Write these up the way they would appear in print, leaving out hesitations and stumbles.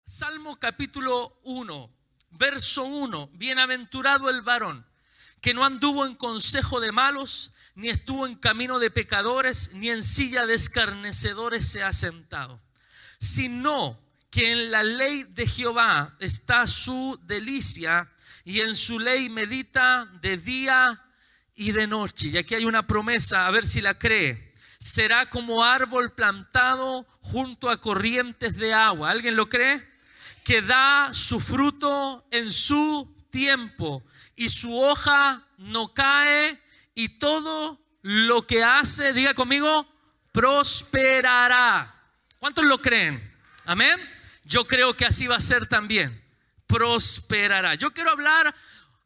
Salmo capítulo 1, verso 1. Bienaventurado el varón que no anduvo en consejo de malos, ni estuvo en camino de pecadores, ni en silla de escarnecedores se ha sentado, sino que en la ley de Jehová está su delicia, y en su ley medita de día y de noche. Y aquí hay una promesa, a ver si la cree. Será como árbol plantado junto a corrientes de agua. ¿Alguien lo cree? Que da su fruto en su tiempo, y su hoja no cae, y todo lo que hace, diga conmigo, prosperará. ¿Cuántos lo creen? Amén. Yo creo que así va a ser también. Prosperará. Yo quiero hablar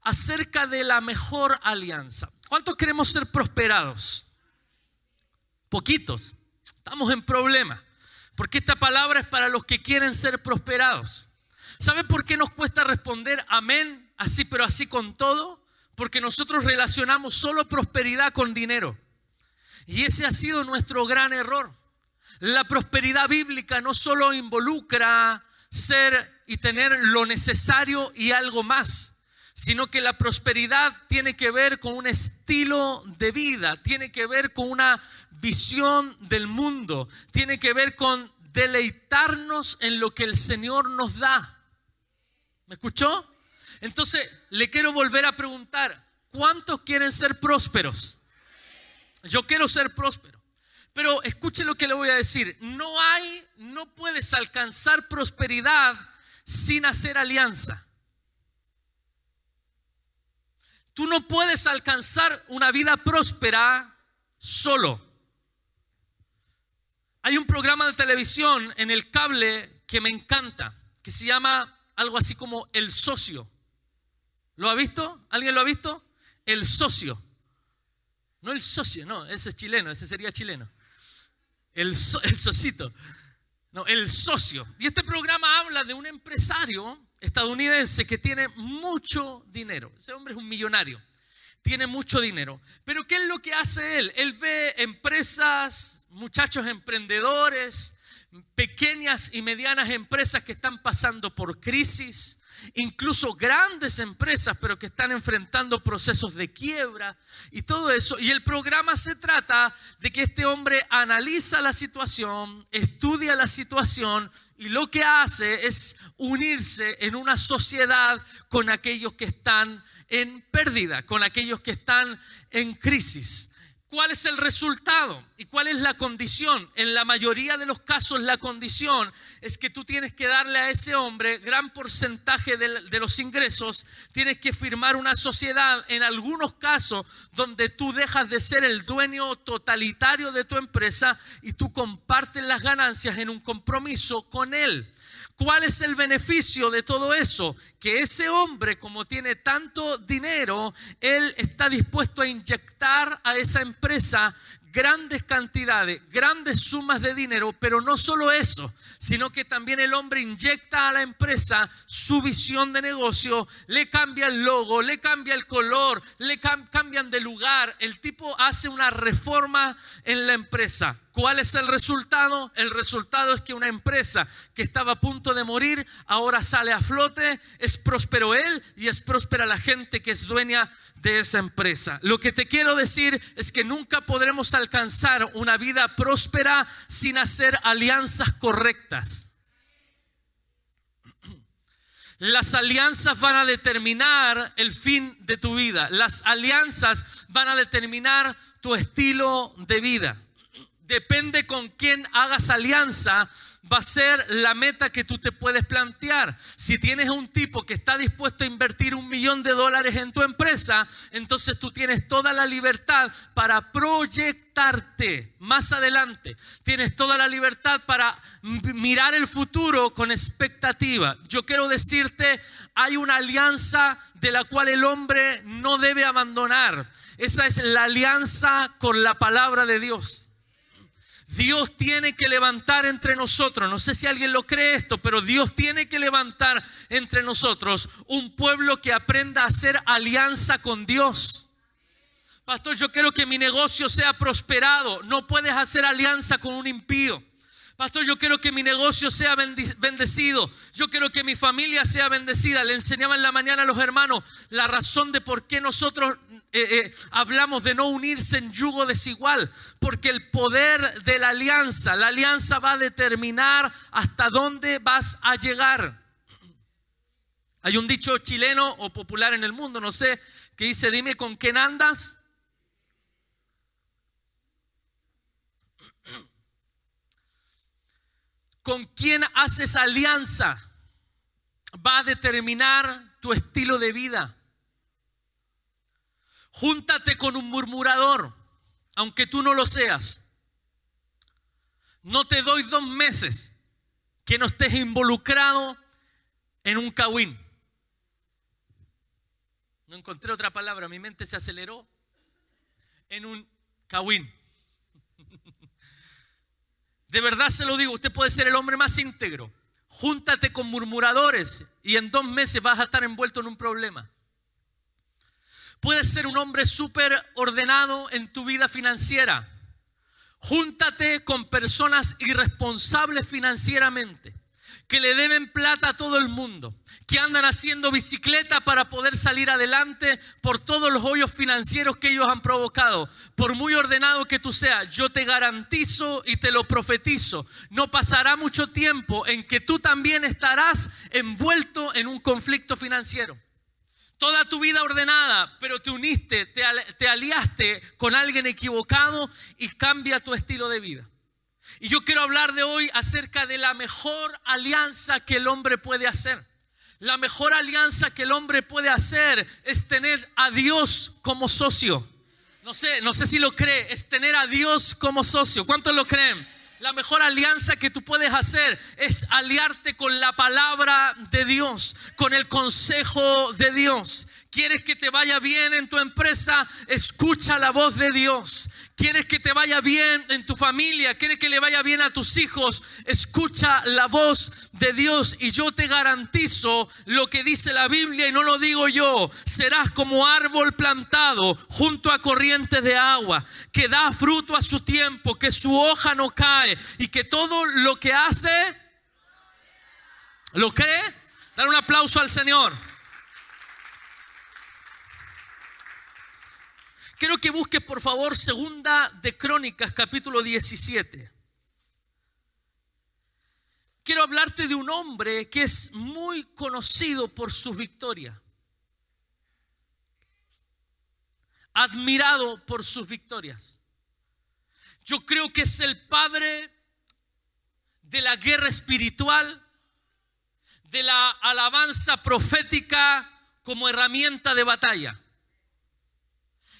acerca de la mejor alianza. ¿Cuántos queremos ser prosperados? Poquitos. Estamos en problemas, porque esta palabra es para los que quieren ser prosperados. ¿Sabe por qué nos cuesta responder amén, así pero así con todo? Porque nosotros relacionamos solo prosperidad con dinero. Y ese ha sido nuestro gran error. La prosperidad bíblica no solo involucra ser y tener lo necesario y algo más, sino que la prosperidad tiene que ver con un estilo de vida, tiene que ver con una visión del mundo, tiene que ver con deleitarnos en lo que el Señor nos da. ¿Me escuchó? Entonces le quiero volver a preguntar, ¿cuántos quieren ser prósperos? Yo quiero ser próspero. Pero escuche lo que le voy a decir. No puedes alcanzar prosperidad sin hacer alianza. Tú no puedes alcanzar una vida próspera solo. Hay un programa de televisión en el cable que me encanta, que se llama algo así como El Socio. ¿Lo ha visto? ¿Alguien lo ha visto? El Socio. No el socio, no, ese es chileno, ese sería chileno. El socito. No, El Socio. Y este programa habla de un empresario estadounidense que tiene mucho dinero. Ese hombre es un millonario. Tiene mucho dinero. Pero ¿qué es lo que hace él? Él ve empresas, muchachos emprendedores, pequeñas y medianas empresas que están pasando por crisis, incluso grandes empresas, pero que están enfrentando procesos de quiebra y todo eso. Y el programa se trata de que este hombre analiza la situación, estudia la situación, y lo que hace es unirse en una sociedad con aquellos que están en pérdida, con aquellos que están en crisis. ¿Cuál es el resultado? ¿Y cuál es la condición? En la mayoría de los casos la condición es que tú tienes que darle a ese hombre gran porcentaje de los ingresos. Tienes que firmar una sociedad, en algunos casos donde tú dejas de ser el dueño totalitario de tu empresa y tú compartes las ganancias en un compromiso con él. ¿Cuál es el beneficio de todo eso? Que ese hombre, como tiene tanto dinero, él está dispuesto a inyectar a esa empresa grandes cantidades, grandes sumas de dinero, pero no solo eso, sino que también el hombre inyecta a la empresa su visión de negocio, le cambia el logo, le cambia el color, le cambian de lugar. El tipo hace una reforma en la empresa. ¿Cuál es el resultado? El resultado es que una empresa que estaba a punto de morir ahora sale a flote, es próspero él y es próspera la gente que es dueña de esa empresa. Lo que te quiero decir es que nunca podremos alcanzar una vida próspera sin hacer alianzas correctas. Las alianzas van a determinar el fin de tu vida. Las alianzas van a determinar tu estilo de vida. Depende con quién hagas alianza, va a ser la meta que tú te puedes plantear. Si tienes un tipo que está dispuesto a invertir $1 millón en tu empresa, entonces tú tienes toda la libertad para proyectarte más adelante. Tienes toda la libertad para mirar el futuro con expectativa. Yo quiero decirte, hay una alianza de la cual el hombre no debe abandonar. Esa es la alianza con la palabra de Dios. Dios tiene que levantar entre nosotros, no sé si alguien lo cree esto, pero Dios tiene que levantar entre nosotros un pueblo que aprenda a hacer alianza con Dios. Pastor, yo quiero que mi negocio sea prosperado. No puedes hacer alianza con un impío. Pastor, yo quiero que mi negocio sea bendecido. Yo quiero que mi familia sea bendecida. Le enseñaba en la mañana a los hermanos la razón de por qué nosotros hablamos de no unirse en yugo desigual. Porque el poder de la alianza va a determinar hasta dónde vas a llegar. Hay un dicho chileno o popular en el mundo, no sé, que dice: dime con quién andas. Con quién haces alianza va a determinar tu estilo de vida. Júntate con un murmurador, aunque tú no lo seas. No te doy 2 meses que no estés involucrado en un cagüín. No encontré otra palabra, mi mente se aceleró. En un cagüín. De verdad se lo digo, usted puede ser el hombre más íntegro. Júntate con murmuradores y en 2 meses vas a estar envuelto en un problema. Puedes ser un hombre súper ordenado en tu vida financiera. Júntate con personas irresponsables financieramente, que le deben plata a todo el mundo, que andan haciendo bicicleta para poder salir adelante por todos los hoyos financieros que ellos han provocado. Por muy ordenado que tú seas, yo te garantizo y te lo profetizo, no pasará mucho tiempo en que tú también estarás envuelto en un conflicto financiero. Toda tu vida ordenada, pero te uniste, te aliaste con alguien equivocado y cambia tu estilo de vida. Y yo quiero hablar de hoy acerca de la mejor alianza que el hombre puede hacer. La mejor alianza que el hombre puede hacer es tener a Dios como socio. No sé si lo cree, es tener a Dios como socio. ¿Cuántos lo creen? La mejor alianza que tú puedes hacer es aliarte con la palabra de Dios, con el consejo de Dios. ¿Quieres que te vaya bien en tu empresa? Escucha la voz de Dios. ¿Quieres que te vaya bien en tu familia? ¿Quieres que le vaya bien a tus hijos? Escucha la voz de Dios. Y yo te garantizo lo que dice la Biblia, y no lo digo yo: serás como árbol plantado junto a corrientes de agua, que da fruto a su tiempo, que su hoja no cae y que todo lo que hace, ¿lo cree? Dar un aplauso al Señor. Quiero que busques, por favor, Segunda de Crónicas, capítulo 17. Quiero hablarte de un hombre que es muy conocido por sus victorias. Admirado por sus victorias. Yo creo que es el padre de la guerra espiritual, de la alabanza profética como herramienta de batalla.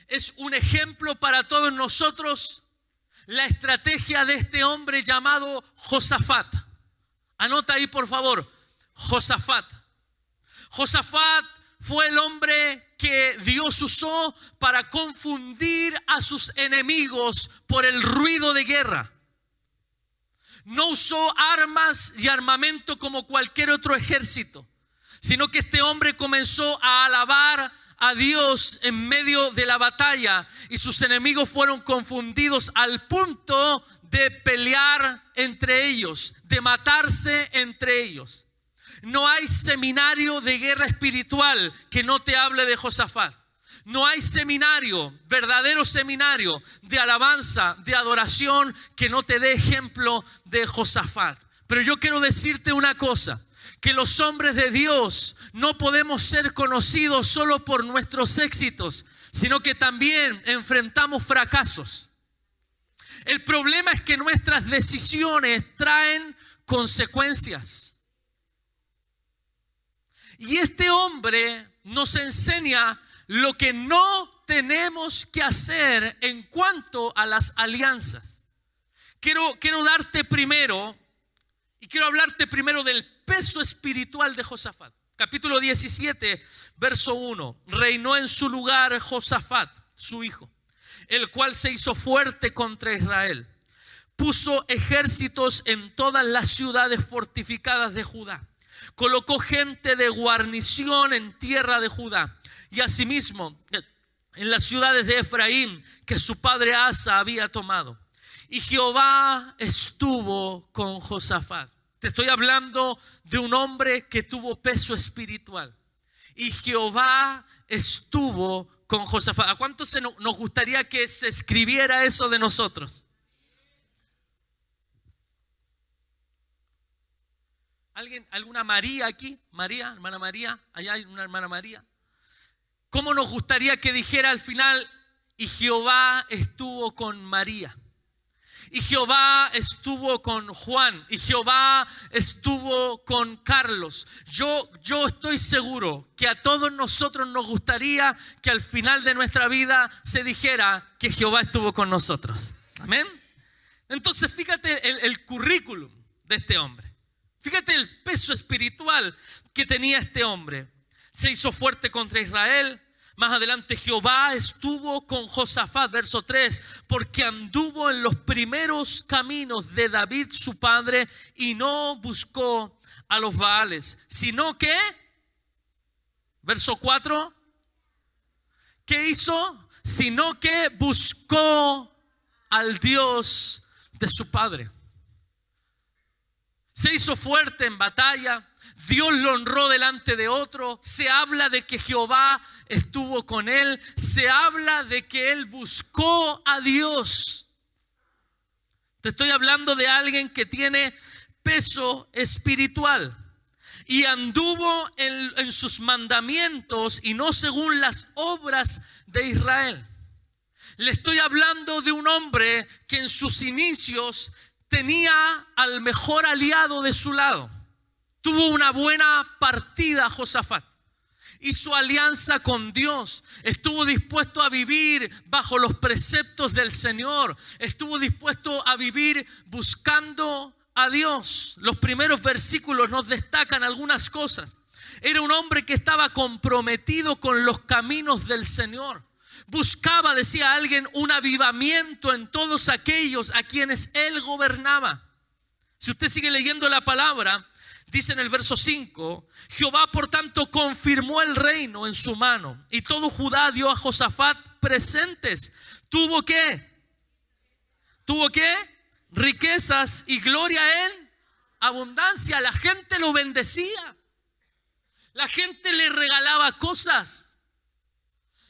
Es un ejemplo para todos nosotros la estrategia de este hombre llamado Josafat. Anota ahí, por favor, Josafat. Josafat fue el hombre que Dios usó para confundir a sus enemigos por el ruido de guerra. No usó armas y armamento como cualquier otro ejército, sino que este hombre comenzó a alabar a Dios en medio de la batalla, y sus enemigos fueron confundidos al punto de pelear entre ellos, de matarse entre ellos. No hay seminario de guerra espiritual que no te hable de Josafat. No hay seminario, verdadero seminario de alabanza, de adoración, que no te dé ejemplo de Josafat. Pero yo quiero decirte una cosa: que los hombres de Dios no podemos ser conocidos solo por nuestros éxitos, sino que también enfrentamos fracasos. El problema es que nuestras decisiones traen consecuencias. Y este hombre nos enseña lo que no tenemos que hacer en cuanto a las alianzas. Quiero darte primero, y quiero hablarte primero del peso espiritual de Josafat. Capítulo 17, verso 1. Reinó en su lugar Josafat, su hijo, el cual se hizo fuerte contra Israel. Puso ejércitos en todas las ciudades fortificadas de Judá. Colocó gente de guarnición en tierra de Judá, y asimismo en las ciudades de Efraín que su padre Asa había tomado. y Jehová estuvo con Josafat. Te estoy hablando de un hombre que tuvo peso espiritual. Y Jehová estuvo con Josafat. ¿A cuánto nos gustaría que se escribiera eso de nosotros? ¿Alguna María aquí? María, hermana María. Allá hay una hermana María. ¿Cómo nos gustaría que dijera al final, y Jehová estuvo con María? Y Jehová estuvo con Juan. Y Jehová estuvo con Carlos. Yo estoy seguro que a todos nosotros nos gustaría que al final de nuestra vida se dijera que Jehová estuvo con nosotros. Amén. Entonces fíjate el currículum de este hombre. Fíjate el peso espiritual que tenía este hombre. Se hizo fuerte contra Israel. Más adelante Jehová estuvo con Josafat, verso 3, porque anduvo en los primeros caminos de David su padre y no buscó a los Baales, sino que, verso 4, ¿qué hizo? Sino que buscó al Dios de su padre. Se hizo fuerte en batalla. Dios lo honró delante de otro. Se habla de que Jehová estuvo con él. Se habla de que él buscó a Dios. Te estoy hablando de alguien que tiene peso espiritual. Y anduvo en sus mandamientos y no según las obras de Israel. Le estoy hablando de un hombre que en sus inicios tenía al mejor aliado de su lado. Tuvo una buena partida Josafat. Hizo alianza con Dios. Estuvo dispuesto a vivir bajo los preceptos del Señor. Estuvo dispuesto a vivir buscando a Dios. Los primeros versículos nos destacan algunas cosas. Era un hombre que estaba comprometido con los caminos del Señor. Buscaba, decía alguien, un avivamiento en todos aquellos a quienes él gobernaba. Si usted sigue leyendo la palabra, dice en el verso 5, Jehová por tanto confirmó el reino en su mano y todo Judá dio a Josafat presentes. ¿Tuvo qué? ¿Tuvo qué? Riquezas y gloria en abundancia. La gente lo bendecía. La gente le regalaba cosas.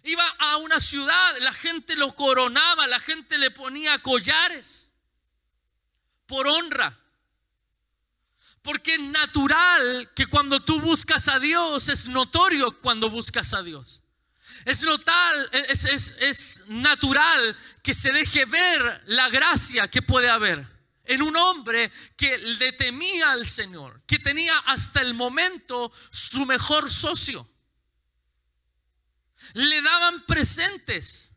Iba a una ciudad, la gente lo coronaba, la gente le ponía collares por honra. Porque es natural que cuando tú buscas a Dios, es notorio cuando buscas a Dios. Es natural que se deje ver la gracia que puede haber en un hombre que le temía al Señor, que tenía hasta el momento su mejor socio. Le daban presentes.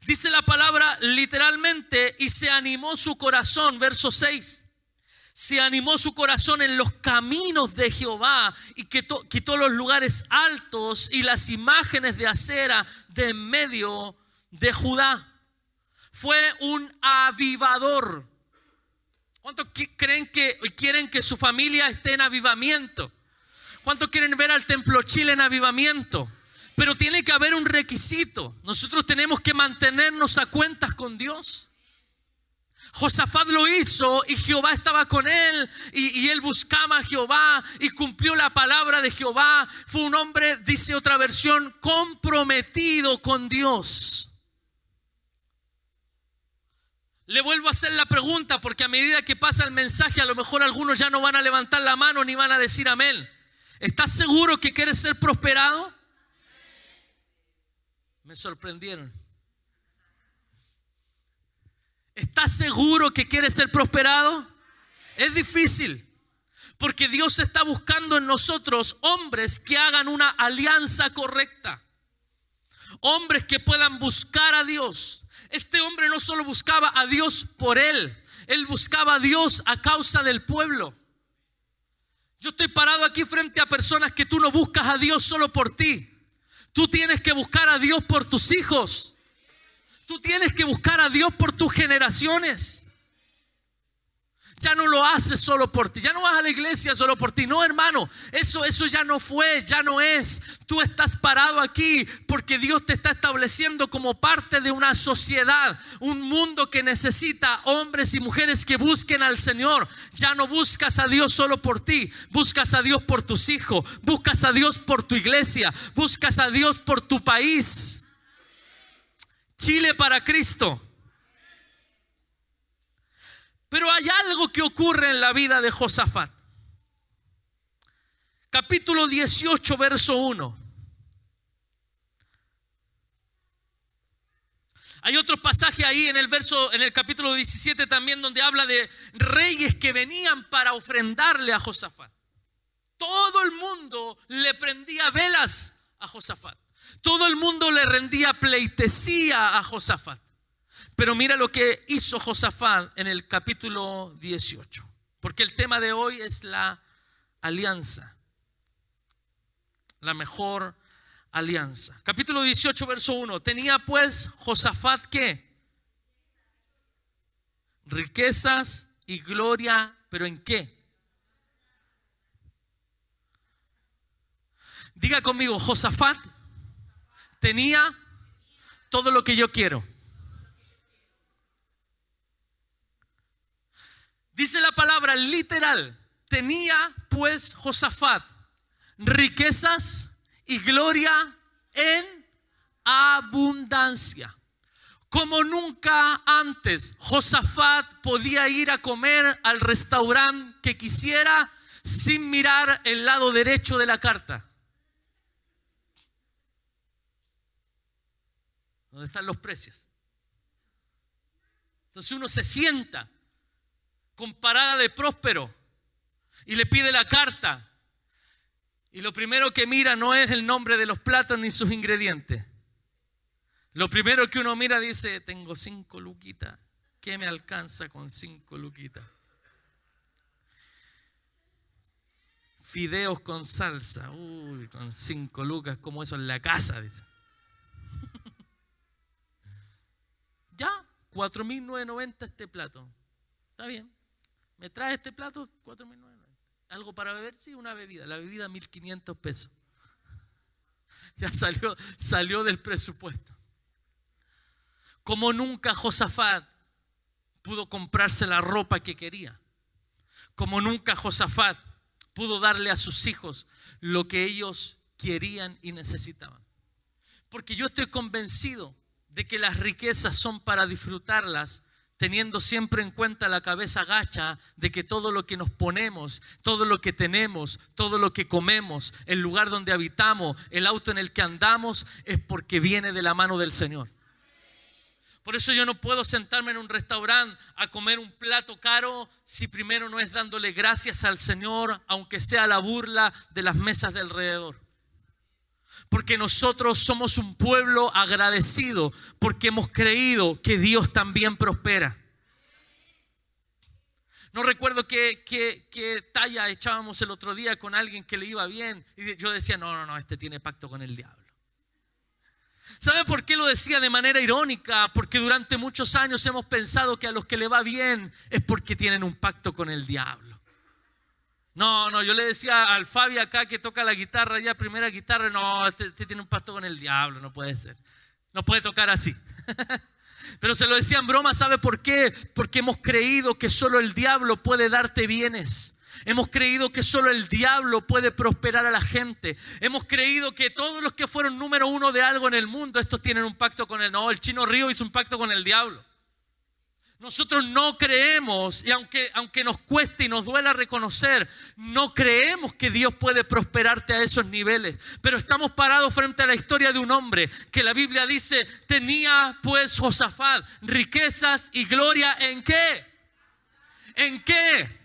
Dice la palabra literalmente, y se animó su corazón, verso 6. Se animó su corazón en los caminos de Jehová y quitó los lugares altos y las imágenes de acera de en medio de Judá. Fue un avivador. ¿Cuántos quieren que su familia esté en avivamiento? ¿Cuántos quieren ver al Templo Chile en avivamiento? Pero tiene que haber un requisito. Nosotros tenemos que mantenernos a cuentas con Dios. Josafat lo hizo y Jehová estaba con él y él buscaba a Jehová y cumplió la palabra de Jehová. Fue un hombre, dice otra versión, comprometido con Dios. Le vuelvo a hacer la pregunta porque a medida que pasa el mensaje a lo mejor algunos ya no van a levantar la mano ni van a decir amén. ¿Estás seguro que quieres ser prosperado? Me sorprendieron. ¿Estás seguro que quieres ser prosperado? Es difícil, porque Dios está buscando en nosotros hombres que hagan una alianza correcta. Hombres que puedan buscar a Dios. Este hombre no solo buscaba a Dios por él buscaba a Dios a causa del pueblo. Yo estoy parado aquí frente a personas que tú no buscas a Dios solo por ti. Tú tienes que buscar a Dios por tus hijos. Tú tienes que buscar a Dios por tus generaciones. Ya no lo haces solo por ti. Ya no vas a la iglesia solo por ti. No, hermano, eso ya no fue, ya no es. Tú estás parado aquí porque Dios te está estableciendo como parte de una sociedad, un mundo que necesita hombres y mujeres que busquen al Señor. Ya no buscas a Dios solo por ti, buscas a Dios por tus hijos, buscas a Dios por tu iglesia, buscas a Dios por tu país. Chile para Cristo. Pero hay algo que ocurre en la vida de Josafat. Capítulo 18, verso 1. Hay otro pasaje ahí en el capítulo 17 también, donde habla de reyes que venían para ofrendarle a Josafat. Todo el mundo le prendía velas a Josafat. Todo el mundo le rendía pleitesía a Josafat. Pero mira lo que hizo Josafat en el capítulo 18. Porque el tema de hoy es la alianza. La mejor alianza. Capítulo 18, verso 1. Tenía pues Josafat ¿qué? Riquezas y gloria, ¿pero en qué? Diga conmigo, Josafat tenía todo lo que yo quiero. Dice la palabra literal, tenía pues Josafat riquezas y gloria en abundancia. Como nunca antes, Josafat podía ir a comer al restaurante que quisiera sin mirar el lado derecho de la carta. ¿Dónde están los precios? Entonces uno se sienta con parada de próspero y le pide la carta, y lo primero que mira no es el nombre de los platos ni sus ingredientes. Lo primero que uno mira dice: tengo 5 luquitas, ¿qué me alcanza con 5 luquitas? Fideos con salsa, uy, con 5 lucas, como eso en la casa, dice. Ya, 4.990 este plato, está bien. ¿Me trae este plato? 4.990. ¿Algo para beber? Sí, una bebida. La bebida 1.500 pesos. Ya salió del presupuesto. Como nunca Josafat pudo comprarse la ropa que quería. Como nunca Josafat pudo darle a sus hijos lo que ellos querían y necesitaban. Porque yo estoy convencido de que las riquezas son para disfrutarlas, teniendo siempre en cuenta la cabeza gacha de que todo lo que nos ponemos, todo lo que tenemos, todo lo que comemos, el lugar donde habitamos, el auto en el que andamos, es porque viene de la mano del Señor. Por eso yo no puedo sentarme en un restaurante a comer un plato caro si primero no es dándole gracias al Señor, aunque sea la burla de las mesas de alrededor. Porque nosotros somos un pueblo agradecido, porque hemos creído que Dios también prospera. No recuerdo qué talla echábamos el otro día con alguien que le iba bien, y yo decía: no, este tiene pacto con el diablo. ¿Sabe por qué lo decía de manera irónica? Porque durante muchos años hemos pensado que a los que le va bien es porque tienen un pacto con el diablo. No, yo le decía al Fabi acá que toca la guitarra, ya primera guitarra, no, este tiene un pacto con el diablo, no puede ser. No puede tocar así. Pero se lo decía en broma, ¿sabe por qué? Porque hemos creído que solo el diablo puede darte bienes. Hemos creído que solo el diablo puede prosperar a la gente. Hemos creído que todos los que fueron número 1 de algo en el mundo, estos tienen un pacto con el... No, el Chino Río hizo un pacto con el diablo. Nosotros no creemos, y aunque nos cueste y nos duela reconocer, no creemos que Dios puede prosperarte a esos niveles. Pero estamos parados frente a la historia de un hombre que la Biblia dice: tenía pues Josafat riquezas y gloria. ¿En qué? ¿En qué?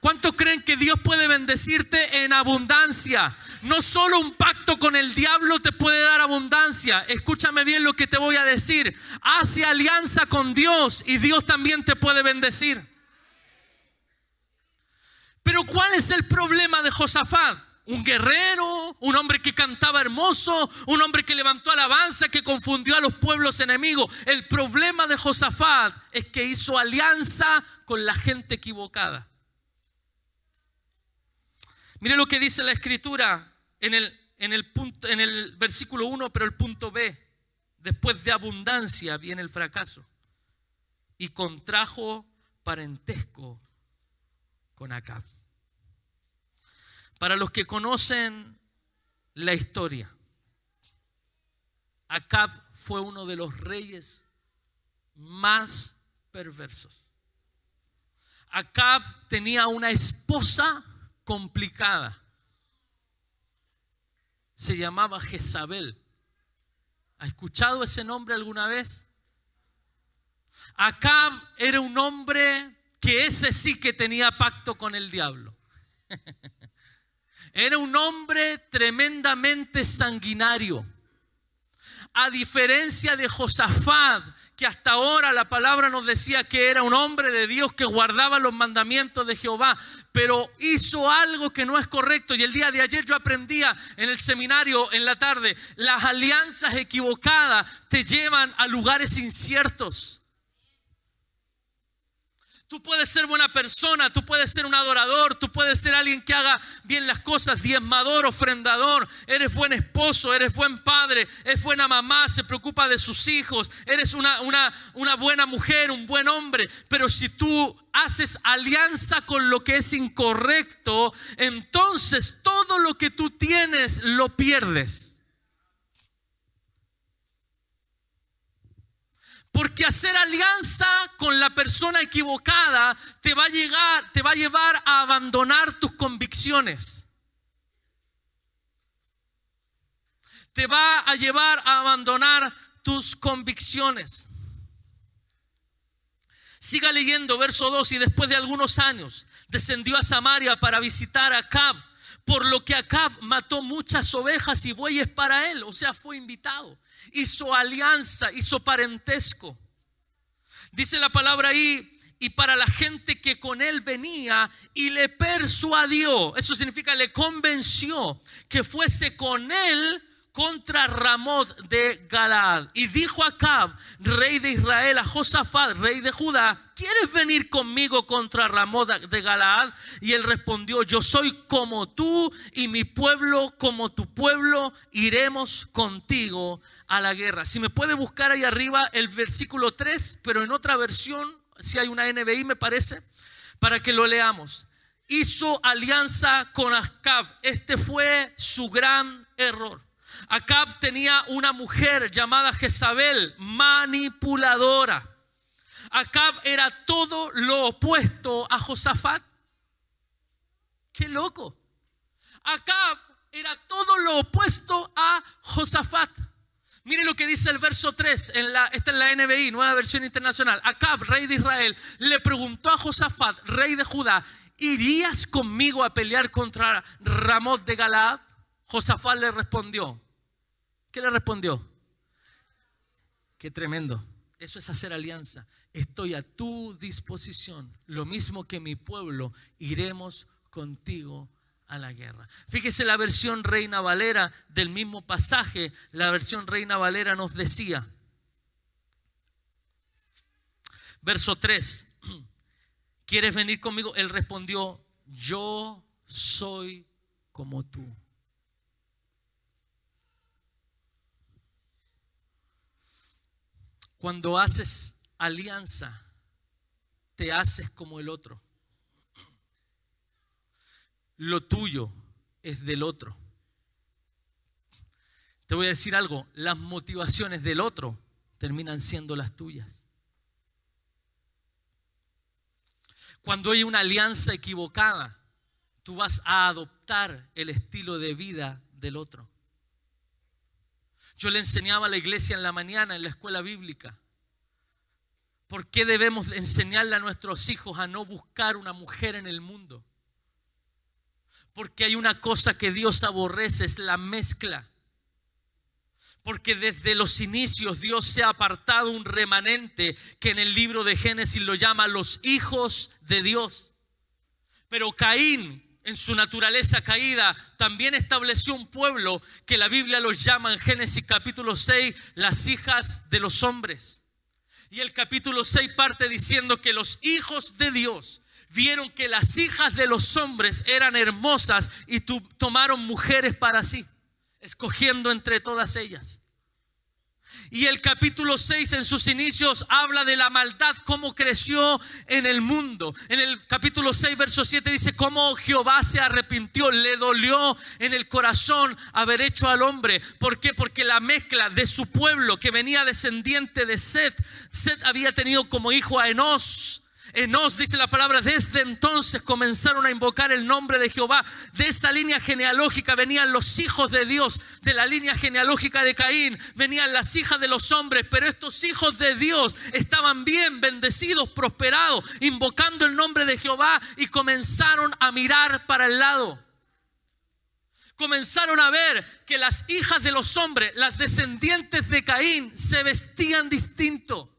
¿Cuántos creen que Dios puede bendecirte en abundancia? No solo un pacto con el diablo te puede dar abundancia. Escúchame bien lo que te voy a decir. Hace alianza con Dios y Dios también te puede bendecir. Pero ¿cuál es el problema de Josafat? Un guerrero, un hombre que cantaba hermoso, un hombre que levantó alabanza, que confundió a los pueblos enemigos. El problema de Josafat es que hizo alianza con la gente equivocada. Mire lo que dice la Escritura en el versículo 1, pero el punto B. Después de abundancia viene el fracaso. Y contrajo parentesco con Acab. Para los que conocen la historia, Acab fue uno de los reyes más perversos. Acab tenía una esposa complicada. Se llamaba Jezabel. ¿Ha escuchado ese nombre alguna vez? Acab era un hombre que ese sí que tenía pacto con el diablo. Era un hombre tremendamente sanguinario. A diferencia de Josafat, que hasta ahora la palabra nos decía que era un hombre de Dios que guardaba los mandamientos de Jehová, pero hizo algo que no es correcto. Y el día de ayer yo aprendía en el seminario en la tarde, las alianzas equivocadas te llevan a lugares inciertos. Tú puedes ser buena persona, tú puedes ser un adorador, tú puedes ser alguien que haga bien las cosas, diezmador, ofrendador, eres buen esposo, eres buen padre, es buena mamá, se preocupa de sus hijos, eres una buena mujer, un buen hombre. Pero si tú haces alianza con lo que es incorrecto, entonces todo lo que tú tienes lo pierdes. Porque hacer alianza con la persona equivocada te va a llevar a abandonar tus convicciones. Te va a llevar a abandonar tus convicciones. Siga leyendo verso 2. Y después de algunos años descendió a Samaria para visitar a Acab, por lo que Acab mató muchas ovejas y bueyes para él. O sea, fue invitado. Hizo alianza, hizo parentesco. Dice la palabra ahí, y para la gente que con él venía, y le persuadió, eso significa le convenció, que fuese con él contra Ramot de Galaad. Y dijo Acab, rey de Israel, a Josafat, rey de Judá: ¿quieres venir conmigo contra Ramot de Galaad? Y él respondió: yo soy como tú y mi pueblo como tu pueblo, iremos contigo a la guerra. Si me puede buscar ahí arriba el versículo 3, pero en otra versión, si hay una NBI me parece, para que lo leamos. Hizo alianza con Acab. Este fue su gran error. Acab tenía una mujer llamada Jezabel, manipuladora. Acab era todo lo opuesto a Josafat. ¡Qué loco! Acab era todo lo opuesto a Josafat. Mire lo que dice el verso 3, esta es la NBI, nueva versión internacional. Acab, rey de Israel, le preguntó a Josafat, rey de Judá: ¿irías conmigo a pelear contra Ramot de Galaad? Josafat le respondió. ¿Qué le respondió? Qué tremendo. Eso es hacer alianza. Estoy a tu disposición. Lo mismo que mi pueblo, iremos contigo a la guerra. Fíjese la versión Reina Valera del mismo pasaje. La versión Reina Valera nos decía, verso 3: ¿quieres venir conmigo? Él respondió: yo soy como tú. Cuando haces alianza, te haces como el otro. Lo tuyo es del otro. Te voy a decir algo: las motivaciones del otro terminan siendo las tuyas. Cuando hay una alianza equivocada, tú vas a adoptar el estilo de vida del otro. Yo le enseñaba a la iglesia en la mañana en la escuela bíblica. ¿Por qué debemos enseñarle a nuestros hijos a no buscar una mujer en el mundo? Porque hay una cosa que Dios aborrece, es la mezcla. Porque desde los inicios Dios se ha apartado un remanente que en el libro de Génesis lo llama los hijos de Dios. Pero Caín, en su naturaleza caída, también estableció un pueblo que la Biblia los llama en Génesis capítulo 6 las hijas de los hombres. Y el capítulo 6 parte diciendo que los hijos de Dios vieron que las hijas de los hombres eran hermosas y tomaron mujeres para sí, escogiendo entre todas ellas. Y el capítulo 6 en sus inicios habla de la maldad, cómo creció en el mundo. En el capítulo 6 verso 7 dice cómo Jehová se arrepintió, le dolió en el corazón haber hecho al hombre. ¿Por qué? Porque la mezcla de su pueblo que venía descendiente de Set había tenido como hijo a Enós. Enós, dice la palabra, desde entonces comenzaron a invocar el nombre de Jehová. De esa línea genealógica venían los hijos de Dios. De la línea genealógica de Caín venían las hijas de los hombres. Pero estos hijos de Dios estaban bien, bendecidos, prosperados, invocando el nombre de Jehová, y comenzaron a mirar para el lado. Comenzaron a ver que las hijas de los hombres, las descendientes de Caín, se vestían distinto.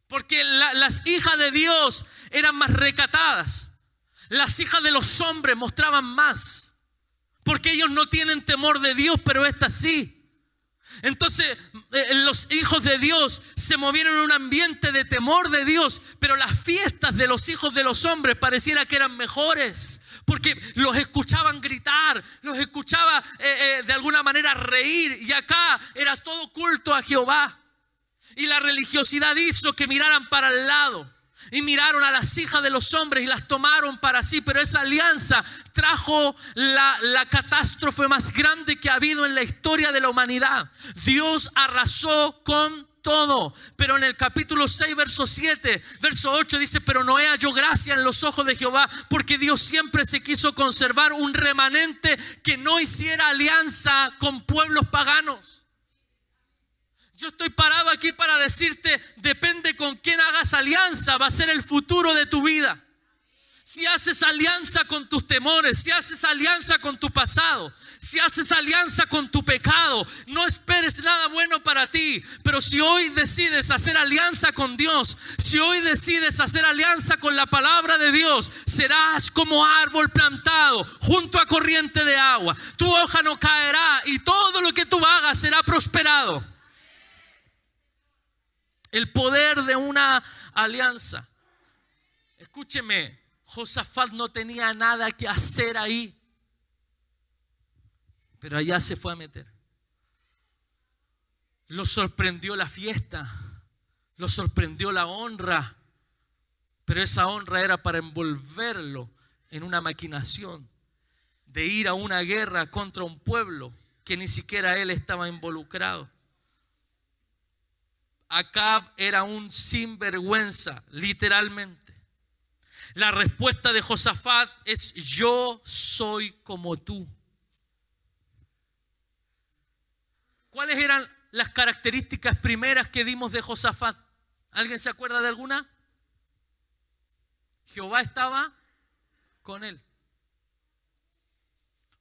Porque las hijas de Dios eran más recatadas. Las hijas de los hombres mostraban más. Porque ellos no tienen temor de Dios, pero estas sí. Entonces los hijos de Dios se movieron en un ambiente de temor de Dios. Pero las fiestas de los hijos de los hombres pareciera que eran mejores. Porque los escuchaban gritar, los escuchaba de alguna manera reír. Y acá era todo culto a Jehová. Y la religiosidad hizo que miraran para el lado y miraron a las hijas de los hombres y las tomaron para sí. Pero esa alianza trajo la catástrofe más grande que ha habido en la historia de la humanidad. Dios arrasó con todo. Pero en el capítulo 6 verso 7, verso 8 dice: pero Noé halló gracia en los ojos de Jehová, porque Dios siempre se quiso conservar un remanente que no hiciera alianza con pueblos paganos. Yo estoy parado aquí para decirte, depende con quién hagas alianza, va a ser el futuro de tu vida. Si haces alianza con tus temores, si haces alianza con tu pasado, si haces alianza con tu pecado, no esperes nada bueno para ti. Pero si hoy decides hacer alianza con Dios, si hoy decides hacer alianza con la palabra de Dios, serás como árbol plantado junto a corriente de agua. Tu hoja no caerá y todo lo que tú hagas será prosperado. El poder de una alianza. Escúcheme, Josafat no tenía nada que hacer ahí, pero allá se fue a meter. Lo sorprendió la fiesta, lo sorprendió la honra, pero esa honra era para envolverlo en una maquinación de ir a una guerra contra un pueblo que ni siquiera él estaba involucrado. Acab era un sinvergüenza, literalmente. La respuesta de Josafat es: yo soy como tú. ¿Cuáles eran las características primeras que dimos de Josafat? ¿Alguien se acuerda de alguna? Jehová estaba con él.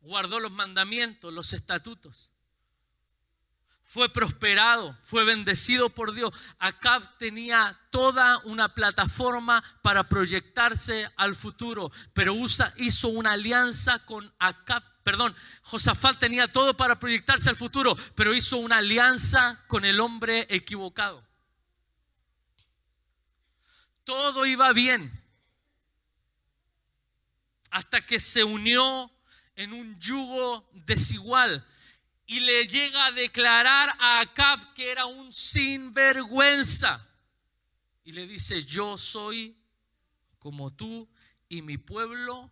Guardó los mandamientos, los estatutos. Fue prosperado, fue bendecido por Dios. Acab tenía toda una plataforma para proyectarse al futuro, pero hizo una alianza con Acab. Josafat tenía todo para proyectarse al futuro, pero hizo una alianza con el hombre equivocado. Todo iba bien hasta que se unió en un yugo desigual. Y le llega a declarar a Acab que era un sinvergüenza. Y le dice: yo soy como tú y mi pueblo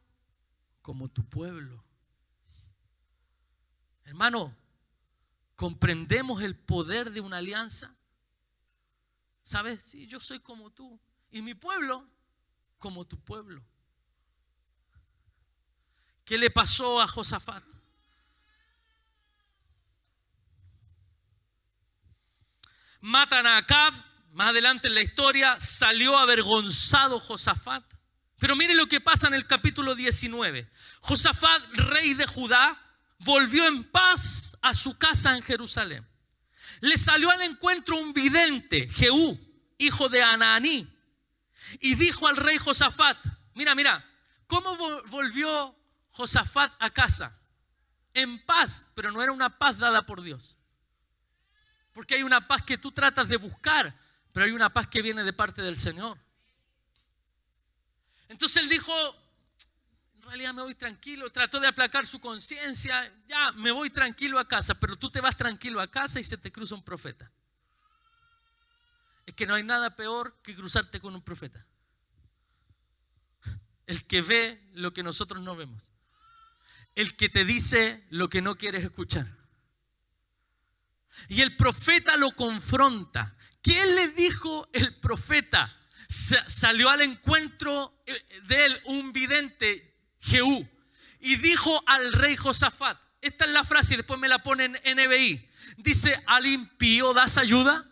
como tu pueblo. Hermano, ¿comprendemos el poder de una alianza? ¿Sabes? Sí, yo soy como tú y mi pueblo como tu pueblo. ¿Qué le pasó a Josafat? Matan a Acab. Más adelante en la historia salió avergonzado Josafat. Pero mire lo que pasa en el capítulo 19. Josafat, rey de Judá, volvió en paz a su casa en Jerusalén. Le salió al encuentro un vidente, Jehú, hijo de Ananí, y dijo al rey Josafat: mira, ¿cómo volvió Josafat a casa? En paz, pero no era una paz dada por Dios. Porque hay una paz que tú tratas de buscar, pero hay una paz que viene de parte del Señor. Entonces él dijo, en realidad me voy tranquilo, trató de aplacar su conciencia, ya me voy tranquilo a casa, pero tú te vas tranquilo a casa y se te cruza un profeta. Es que no hay nada peor que cruzarte con un profeta. El que ve lo que nosotros no vemos. El que te dice lo que no quieres escuchar. Y el profeta lo confronta. ¿Qué le dijo el profeta? Salió al encuentro de él un vidente, Jehú, y dijo al rey Josafat. Esta es la frase y después me la ponen en NBI. Dice, ¿al impío das ayuda?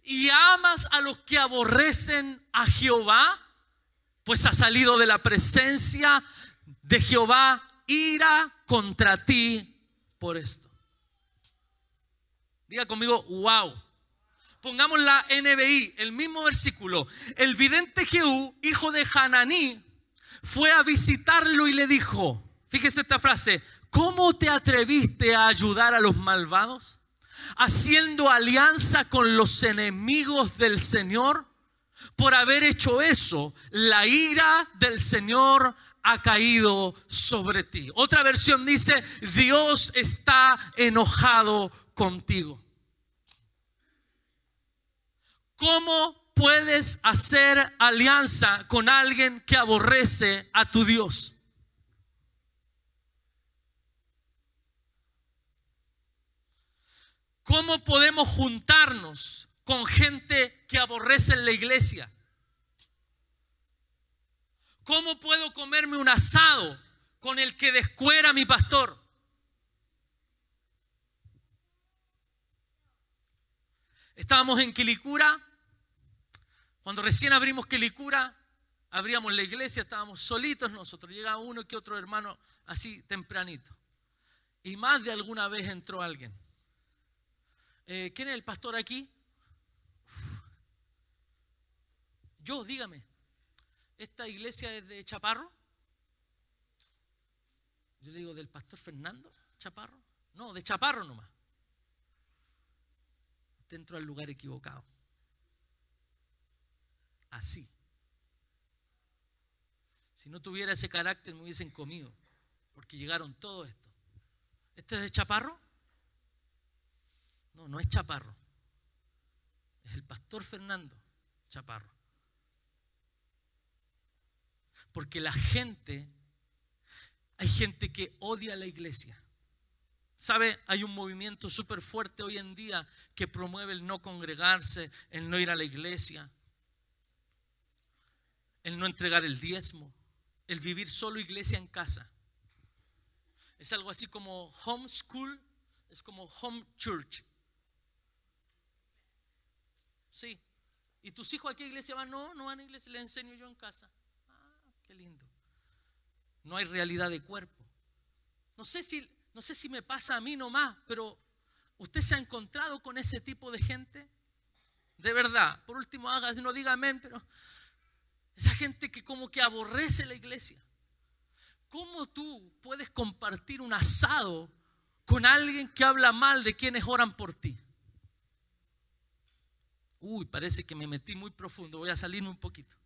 ¿Y amas a los que aborrecen a Jehová? Pues ha salido de la presencia de Jehová ira contra ti por esto. Diga conmigo, wow. Pongamos la NBI, el mismo versículo. El vidente Jehú, hijo de Hananí, fue a visitarlo y le dijo, fíjese esta frase, ¿cómo te atreviste a ayudar a los malvados? Haciendo alianza con los enemigos del Señor. Por haber hecho eso, la ira del Señor ha caído sobre ti. Otra versión dice, Dios está enojado contigo. ¿Cómo puedes hacer alianza con alguien que aborrece a tu Dios? ¿Cómo podemos juntarnos con gente que aborrece en la iglesia? ¿Cómo puedo comerme un asado con el que descuera a mi pastor? Estábamos en Quilicura. Cuando recién abrimos Quilicura, abríamos la iglesia, estábamos solitos nosotros. Llegaba uno que otro hermano así tempranito. Y más de alguna vez entró alguien. ¿Quién es el pastor aquí? Yo, dígame. ¿Esta iglesia es de Chaparro? Yo le digo, ¿del pastor Fernando Chaparro? No, de Chaparro nomás. Usted entró al lugar equivocado. Así. Si no tuviera ese carácter me hubiesen comido, porque llegaron todos estos. ¿Este es de Chaparro? No, no es Chaparro. Es el pastor Fernando Chaparro. Porque hay gente que odia la iglesia. ¿Sabe? Hay un movimiento súper fuerte hoy en día que promueve el no congregarse, el no ir a la iglesia, el no entregar el diezmo, el vivir solo iglesia en casa. Es algo así como homeschool, es como home church. Sí. ¿Y tus hijos a qué iglesia van? No, no van a iglesia, les enseño yo en casa. Qué lindo. No hay realidad de cuerpo. No sé si me pasa a mí nomás, pero ¿usted se ha encontrado con ese tipo de gente? De verdad. Por último, no diga amén, pero esa gente que como que aborrece la iglesia. ¿Cómo tú puedes compartir un asado con alguien que habla mal de quienes oran por ti? Uy, parece que me metí muy profundo. Voy a salirme un poquito.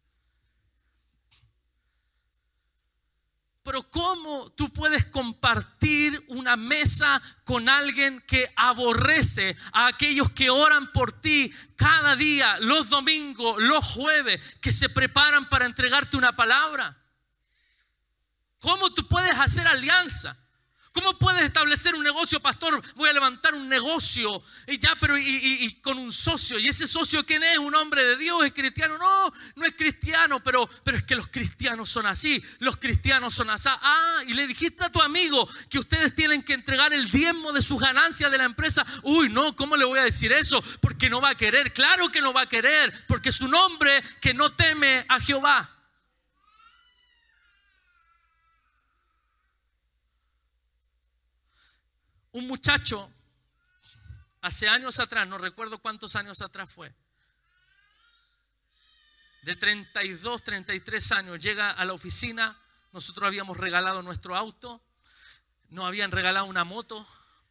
Pero ¿cómo tú puedes compartir una mesa con alguien que aborrece a aquellos que oran por ti cada día, los domingos, los jueves, que se preparan para entregarte una palabra? ¿Cómo tú puedes hacer alianza? ¿Cómo puedes establecer un negocio, pastor? Voy a levantar un negocio y con un socio. ¿Y ese socio quién es? ¿Un hombre de Dios? ¿Es cristiano? No, no es cristiano, pero es que los cristianos son así. Los cristianos son así. Y le dijiste a tu amigo que ustedes tienen que entregar el diezmo de sus ganancias de la empresa. Uy, no, ¿cómo le voy a decir eso? Porque no va a querer. Claro que no va a querer, porque es un hombre que no teme a Jehová. Un muchacho, hace años atrás, no recuerdo cuántos años atrás fue, de 32, 33 años, llega a la oficina. Nosotros habíamos regalado nuestro auto, nos habían regalado una moto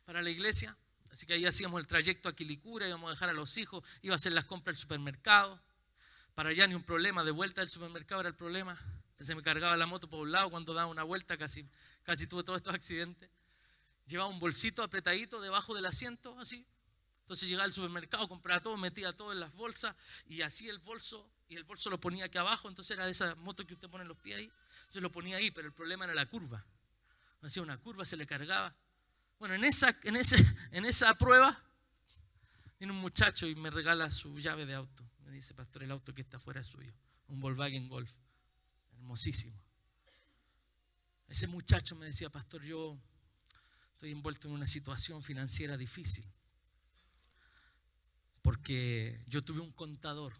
para la iglesia, así que ahí hacíamos el trayecto a Quilicura, íbamos a dejar a los hijos, iba a hacer las compras del supermercado. para allá ni un problema. De vuelta del supermercado era el problema. Se me cargaba la moto por un lado cuando daba una vuelta, casi tuve todos estos accidentes. Llevaba un bolsito apretadito debajo del asiento, así. Entonces llegaba al supermercado, compraba todo, metía todo en las bolsas y así el bolso lo ponía aquí abajo. Entonces era de esa moto que usted pone los pies ahí. Entonces lo ponía ahí, pero el problema era la curva. Hacía una curva, se le cargaba. Bueno, en esa prueba viene un muchacho y me regala su llave de auto. Me dice: pastor, el auto que está afuera es suyo. Un Volkswagen Golf. Hermosísimo. Ese muchacho me decía: pastor, yo estoy envuelto en una situación financiera difícil porque yo tuve un contador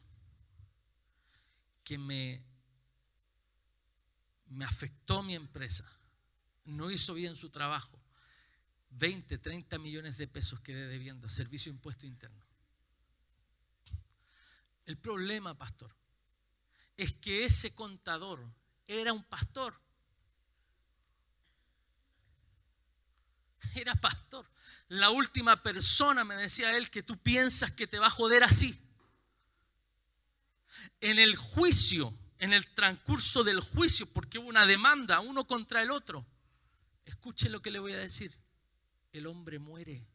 que me afectó mi empresa, no hizo bien su trabajo, 20, 30 millones de pesos quedé debiendo a Servicio de Impuesto Interno. El problema, pastor, es que ese contador era un pastor. Era pastor. La última persona, me decía él, que tú piensas que te va a joder así. En el juicio, en el transcurso del juicio, porque hubo una demanda uno contra el otro, escuche lo que le voy a decir. El hombre muere.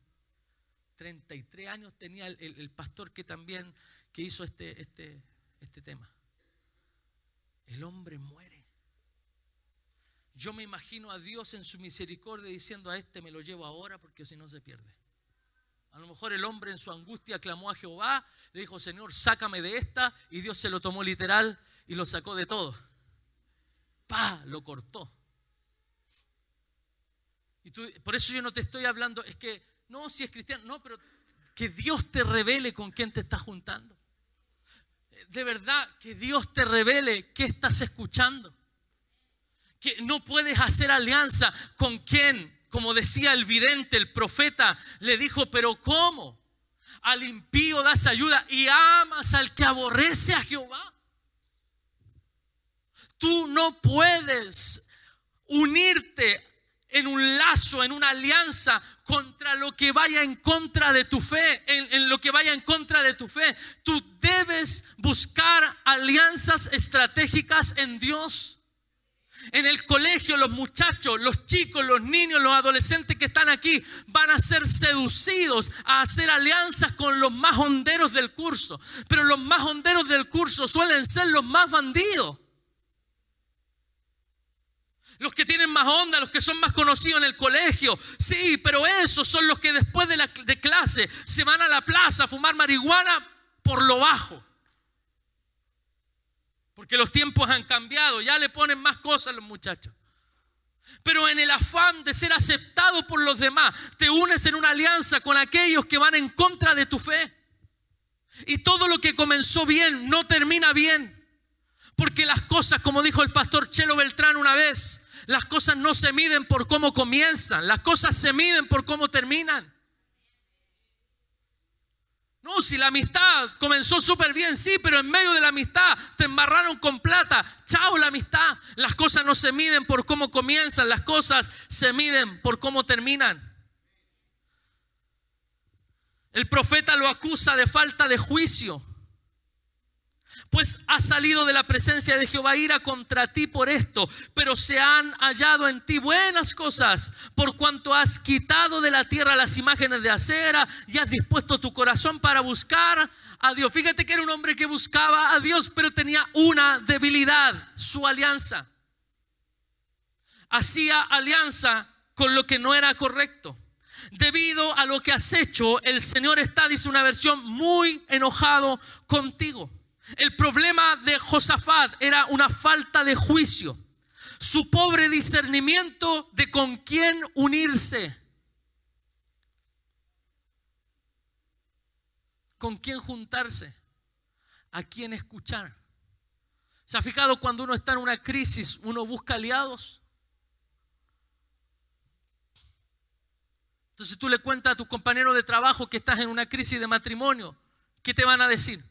33 años tenía el pastor que hizo este tema. El hombre muere. Yo me imagino a Dios en su misericordia diciendo: a este me lo llevo ahora porque si no se pierde. A lo mejor el hombre en su angustia clamó a Jehová, le dijo: Señor, sácame de esta, y Dios se lo tomó literal y lo sacó de todo. Lo cortó. Y por eso yo no te estoy hablando, es que, no, si es cristiano, no, pero que Dios te revele con quién te estás juntando. De verdad, que Dios te revele qué estás escuchando. Que no puedes hacer alianza con quien, como decía el vidente, el profeta, le dijo: pero ¿cómo? Al impío das ayuda y amas al que aborrece a Jehová. Tú no puedes unirte en un lazo, en una alianza contra lo que vaya en contra de tu fe, en lo que vaya en contra de tu fe. Tú debes buscar alianzas estratégicas en Dios. En el colegio, los muchachos, los chicos, los niños, los adolescentes que están aquí van a ser seducidos a hacer alianzas con los más honderos del curso. Pero los más honderos del curso suelen ser los más bandidos. Los que tienen más onda, los que son más conocidos en el colegio. Sí, pero esos son los que después de clase se van a la plaza a fumar marihuana por lo bajo. Porque los tiempos han cambiado, ya le ponen más cosas a los muchachos. Pero en el afán de ser aceptado por los demás, te unes en una alianza con aquellos que van en contra de tu fe. Y todo lo que comenzó bien no termina bien. Porque las cosas, como dijo el pastor Chelo Beltrán una vez, las cosas no se miden por cómo comienzan, las cosas se miden por cómo terminan. No, si la amistad comenzó súper bien, sí, pero en medio de la amistad te embarraron con plata. Chao la amistad. Las cosas no se miden por cómo comienzan, las cosas se miden por cómo terminan. El profeta lo acusa de falta de juicio. Pues ha salido de la presencia de Jehová ira contra ti por esto, pero se han hallado en ti buenas cosas, por cuanto has quitado de la tierra las imágenes de acera y has dispuesto tu corazón para buscar a Dios. Fíjate que era un hombre que buscaba a Dios, pero tenía una debilidad: su alianza. Hacía alianza con lo que no era correcto. Debido a lo que has hecho, el Señor está, dice una versión, muy enojado contigo. El problema de Josafat era una falta de juicio, su pobre discernimiento de con quién unirse, con quién juntarse, a quién escuchar. ¿Se ha fijado cuando uno está en una crisis, uno busca aliados? Entonces tú le cuentas a tu compañero de trabajo que estás en una crisis de matrimonio, ¿qué te van a decir?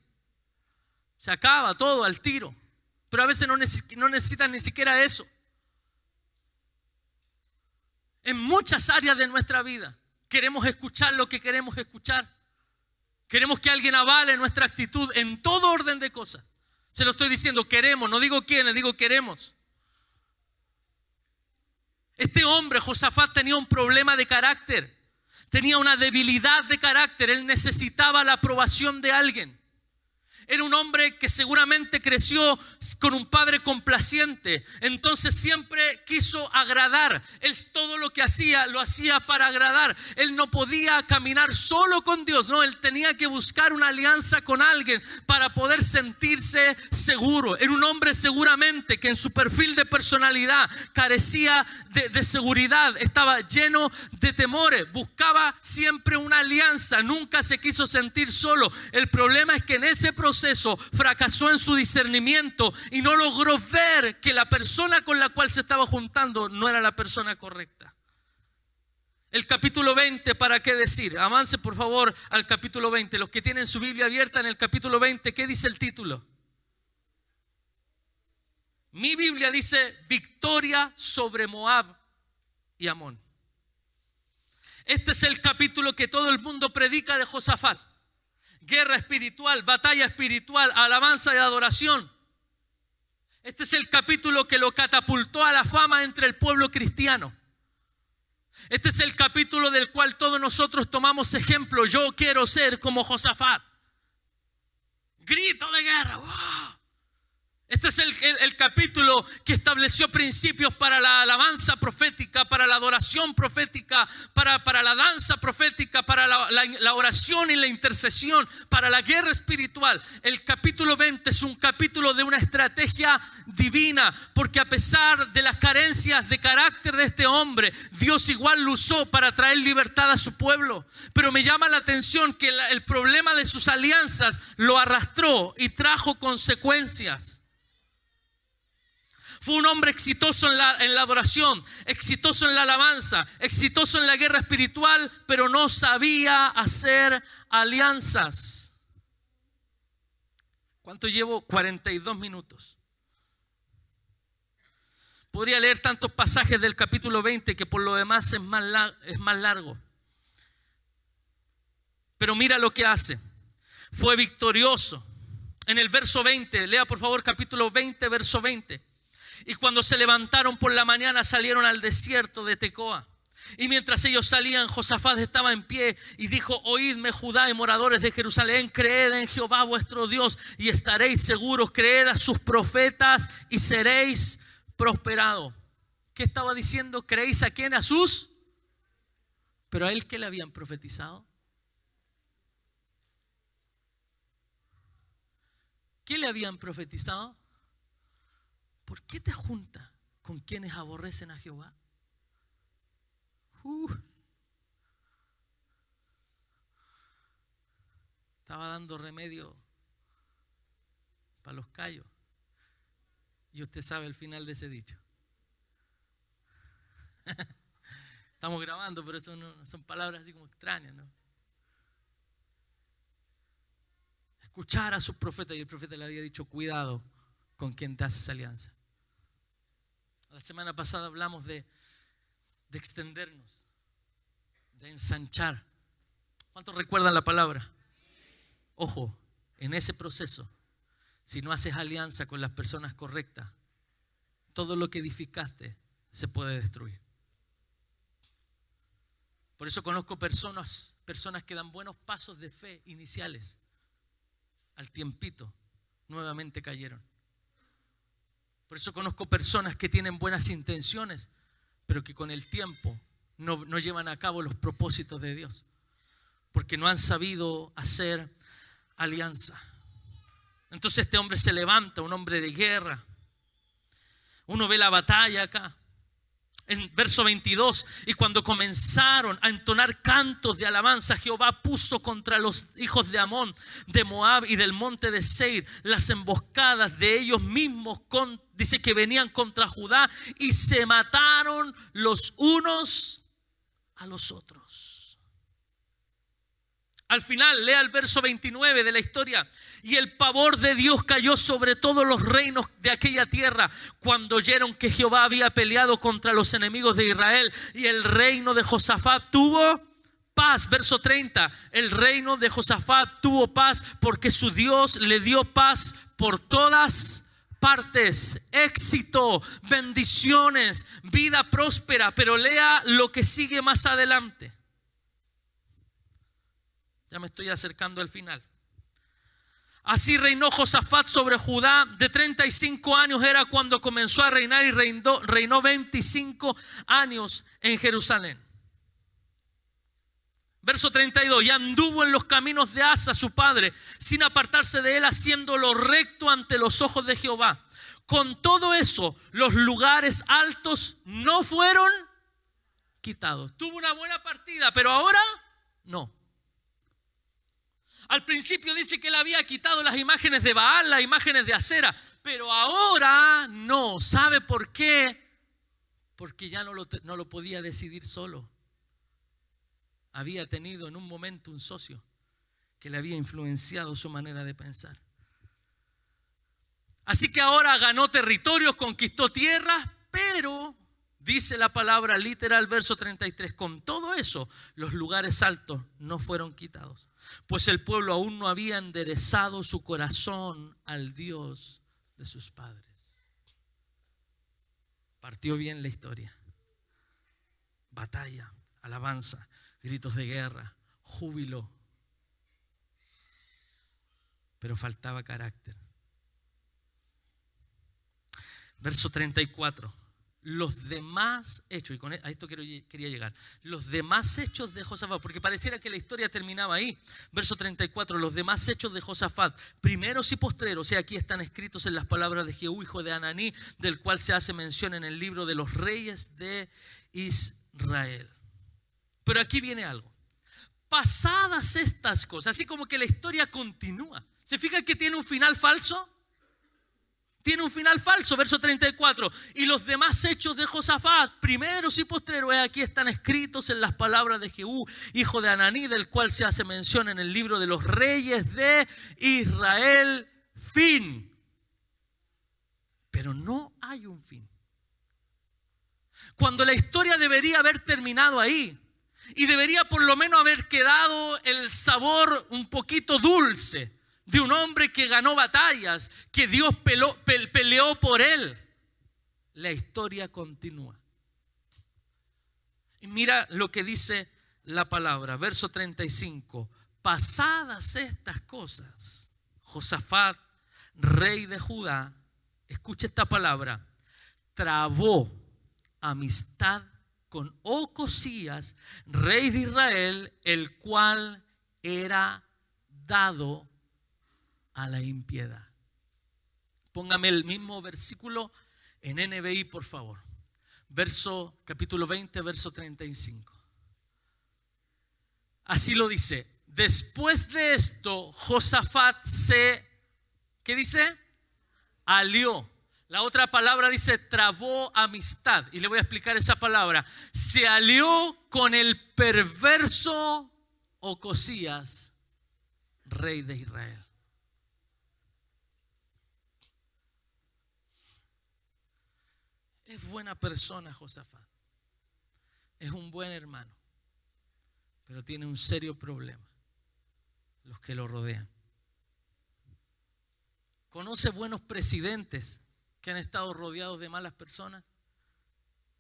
Se acaba todo al tiro. Pero a veces no necesitan ni siquiera eso. En muchas áreas de nuestra vida queremos escuchar lo que queremos escuchar. Queremos que alguien avale nuestra actitud en todo orden de cosas. Se lo estoy diciendo, queremos, no digo quiénes, digo queremos. Este hombre, Josafat, tenía un problema de carácter. Tenía una debilidad de carácter. Él necesitaba la aprobación de alguien. Era un hombre que seguramente creció con un padre complaciente. Entonces siempre quiso agradar. Él todo lo que hacía, lo hacía para agradar. Él no podía caminar solo con Dios. No, él tenía que buscar una alianza con alguien para poder sentirse seguro. Era un hombre seguramente que en su perfil de personalidad carecía de seguridad. Estaba lleno de temores. Buscaba siempre una alianza. Nunca se quiso sentir solo. El problema es que en ese proceso fracasó en su discernimiento y no logró ver que la persona con la cual se estaba juntando no era la persona correcta. El capítulo 20, ¿para qué decir? Avance por favor al capítulo 20. Los que tienen su Biblia abierta en el capítulo 20, ¿qué dice el título? Mi Biblia dice victoria sobre Moab y Amón. Este es el capítulo que todo el mundo predica de Josafat. Guerra espiritual, batalla espiritual, alabanza y adoración. Este es el capítulo que lo catapultó a la fama entre el pueblo cristiano. Este es el capítulo del cual todos nosotros tomamos ejemplo. Yo quiero ser como Josafat. Grito de guerra. ¡Wow! Este es el capítulo que estableció principios para la alabanza profética, para la adoración profética, para la danza profética, para la oración y la intercesión, para la guerra espiritual. El capítulo 20 es un capítulo de una estrategia divina, porque a pesar de las carencias de carácter de este hombre, Dios igual lo usó para traer libertad a su pueblo. Pero me llama la atención que el problema de sus alianzas lo arrastró y trajo consecuencias. Fue un hombre exitoso en la adoración, exitoso en la alabanza, exitoso en la guerra espiritual, pero no sabía hacer alianzas. ¿Cuánto llevo? 42 minutos. Podría leer tantos pasajes del capítulo 20 que por lo demás es más largo. Pero mira lo que hace. Fue victorioso. En el verso 20, lea por favor capítulo 20, verso 20. Y cuando se levantaron por la mañana salieron al desierto de Tecoa. Y mientras ellos salían, Josafat estaba en pie y dijo: oídme, Judá y moradores de Jerusalén, creed en Jehová vuestro Dios y estaréis seguros, creed a sus profetas y seréis prosperados. ¿Qué estaba diciendo? ¿Creéis a quién? A sus. Pero a él, ¿qué le habían profetizado? ¿Qué le habían profetizado? ¿Por qué te juntas con quienes aborrecen a Jehová? Estaba dando remedio para los callos. Y usted sabe el final de ese dicho. Estamos grabando, pero eso no, son palabras así como extrañas, ¿no? Escuchar a sus profetas, y el profeta le había dicho: cuidado con quien te haces alianza. La semana pasada hablamos de extendernos, de ensanchar. ¿Cuántos recuerdan la palabra? Ojo, en ese proceso, si no haces alianza con las personas correctas, todo lo que edificaste se puede destruir. Por eso conozco personas que dan buenos pasos de fe iniciales. Al tiempito, nuevamente cayeron. Por eso conozco personas que tienen buenas intenciones, pero que con el tiempo no llevan a cabo los propósitos de Dios, porque no han sabido hacer alianza. Entonces este hombre se levanta, un hombre de guerra. Uno ve la batalla acá. En verso 22, y cuando comenzaron a entonar cantos de alabanza, Jehová puso contra los hijos de Amón, de Moab y del monte de Seir las emboscadas de ellos mismos, dice que venían contra Judá, y se mataron los unos a los otros. Al final, lea el verso 29 de la historia. Y el pavor de Dios cayó sobre todos los reinos de aquella tierra cuando oyeron que Jehová había peleado contra los enemigos de Israel. Y el reino de Josafat tuvo paz. Verso 30, el reino de Josafat tuvo paz porque su Dios le dio paz por todas partes, éxito, bendiciones, vida próspera. Pero lea lo que sigue más adelante. Ya me estoy acercando al final. Así reinó Josafat sobre Judá. De 35 años era cuando comenzó a reinar, y reinó 25 años en Jerusalén. Verso 32, y anduvo en los caminos de Asa su padre, sin apartarse de él, haciendo lo recto ante los ojos de Jehová. Con todo eso, los lugares altos no fueron quitados. Tuvo una buena partida, pero ahora no. Al principio dice que él había quitado las imágenes de Baal, las imágenes de Acera, pero ahora no. ¿Sabe por qué? Porque ya no lo podía decidir solo. Había tenido en un momento un socio que le había influenciado su manera de pensar. Así que ahora ganó territorios, conquistó tierras, pero dice la palabra literal, verso 33, con todo eso los lugares altos no fueron quitados, pues el pueblo aún no había enderezado su corazón al Dios de sus padres. Partió bien la historia. Batalla, alabanza, gritos de guerra, júbilo. Pero faltaba carácter. Verso 34. Los demás hechos, y con a esto quería llegar, los demás hechos de Josafat, porque pareciera que la historia terminaba ahí. Verso 34, los demás hechos de Josafat, primeros y postreros, y aquí están escritos en las palabras de Jehú, hijo de Ananí, del cual se hace mención en el libro de los reyes de Israel. Pero aquí viene algo. Pasadas estas cosas, así como que la historia continúa. ¿Se fija que tiene un final falso? Tiene un final falso, verso 34. Y los demás hechos de Josafat, primeros y postreros, aquí están escritos en las palabras de Jehú, hijo de Ananí, del cual se hace mención en el libro de los reyes de Israel. Fin. Pero no hay un fin. Cuando la historia debería haber terminado ahí, y debería por lo menos haber quedado el sabor un poquito dulce de un hombre que ganó batallas, que Dios peleó por él. La historia continúa. Y mira lo que dice la palabra, verso 35. Pasadas estas cosas, Josafat, rey de Judá, escucha esta palabra, trabó amistad con Ocosías, rey de Israel, el cual era dado a la impiedad. Póngame el mismo versículo en NBI, por favor. Capítulo 20, verso 35. Así lo dice. Después de esto, Josafat ¿qué dice? Alió. La otra palabra dice trabó amistad. Y le voy a explicar esa palabra. Se alió con el perverso Ocosías, rey de Israel. Es buena persona Josafat. Es un buen hermano. Pero tiene un serio problema. Los que lo rodean. Conoce buenos presidentes que han estado rodeados de malas personas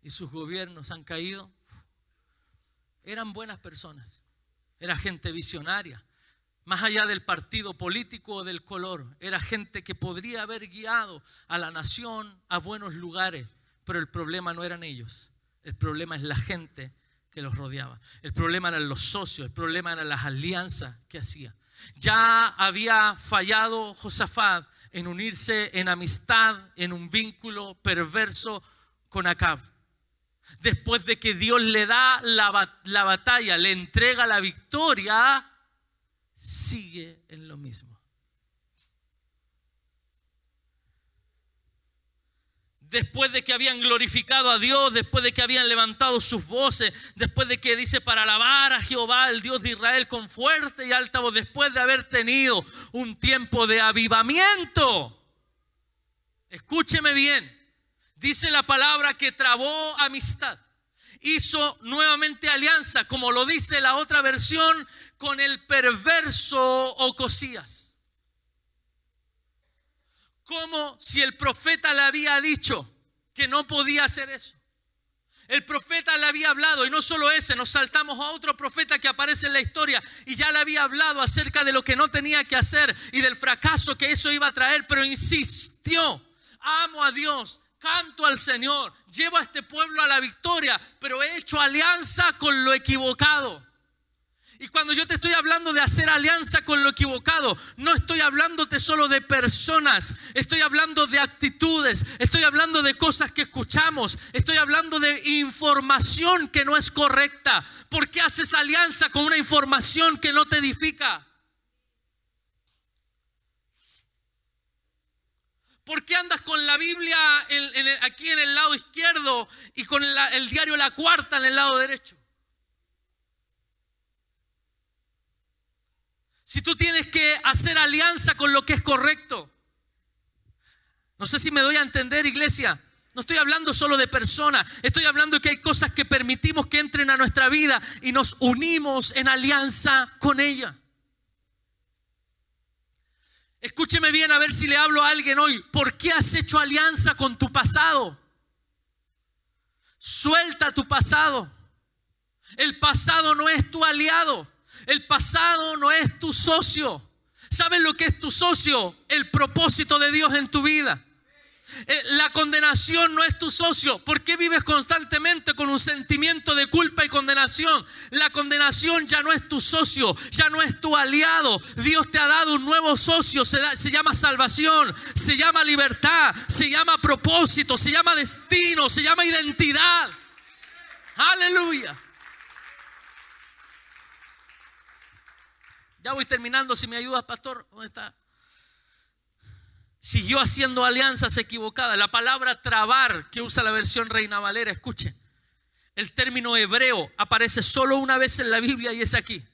y sus gobiernos han caído. Eran buenas personas. Era gente visionaria. Más allá del partido político o del color. Era gente que podría haber guiado a la nación a buenos lugares. Pero el problema no eran ellos. El problema es la gente que los rodeaba. El problema eran los socios. El problema eran las alianzas que hacía. Ya había fallado Josafat en unirse en amistad, en un vínculo perverso con Acab. Después de que Dios le da la batalla, le entrega la victoria, sigue en lo mismo. Después de que habían glorificado a Dios, después de que habían levantado sus voces, después de que dice para alabar a Jehová, el Dios de Israel, con fuerte y alta voz, después de haber tenido un tiempo de avivamiento. Escúcheme bien, dice la palabra que trabó amistad. hizo nuevamente alianza, como lo dice la otra versión, con el perverso Ocosías. Como si el profeta le había dicho que no podía hacer eso. El profeta le había hablado, y no solo ese, nos saltamos a otro profeta que aparece en la historia y ya le había hablado acerca de lo que no tenía que hacer y del fracaso que eso iba a traer, pero insistió: amo a Dios, canto al Señor, llevo a este pueblo a la victoria, pero he hecho alianza con lo equivocado. Y cuando yo te estoy hablando de hacer alianza con lo equivocado, no estoy hablándote solo de personas, estoy hablando de actitudes, estoy hablando de cosas que escuchamos, estoy hablando de información que no es correcta. ¿Por qué haces alianza con una información que no te edifica? ¿Por qué andas con la Biblia aquí en el lado izquierdo y con el diario La Cuarta en el lado derecho? Si tú tienes que hacer alianza con lo que es correcto. No sé si me doy a entender, iglesia. No estoy hablando solo de personas. Estoy hablando de que hay cosas que permitimos que entren a nuestra vida y nos unimos en alianza con ella. Escúcheme bien, a ver si le hablo a alguien hoy. ¿Por qué has hecho alianza con tu pasado? Suelta tu pasado. El pasado no es tu aliado. El pasado no es tu socio. ¿Sabes lo que es tu socio? El propósito de Dios en tu vida. La condenación no es tu socio. ¿Por qué vives constantemente con un sentimiento de culpa y condenación? La condenación ya no es tu socio, ya no es tu aliado. Dios te ha dado un nuevo socio. Se llama salvación, se llama libertad, se llama propósito, se llama destino, se llama identidad. Aleluya. Ya voy terminando, si me ayudas, pastor. ¿Dónde está? Siguió haciendo alianzas equivocadas. La palabra trabar, que usa la versión Reina Valera, escuche. El término hebreo aparece solo una vez en la Biblia y es aquí.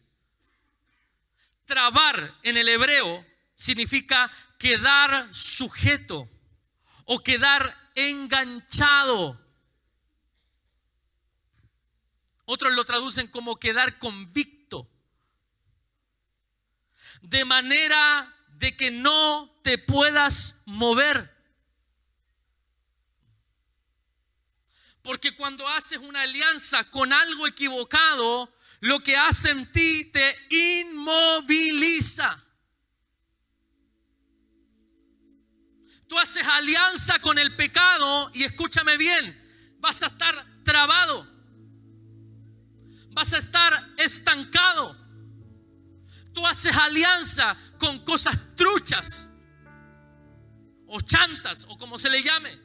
Trabar en el hebreo significa quedar sujeto o quedar enganchado. Otros lo traducen como quedar convicto. De manera de que no te puedas mover. Porque cuando haces una alianza con algo equivocado, lo que hace en ti te inmoviliza. Tú haces alianza con el pecado y escúchame bien, vas a estar trabado. Vas a estar estancado. Tú haces alianza con cosas truchas o chantas o como se le llame.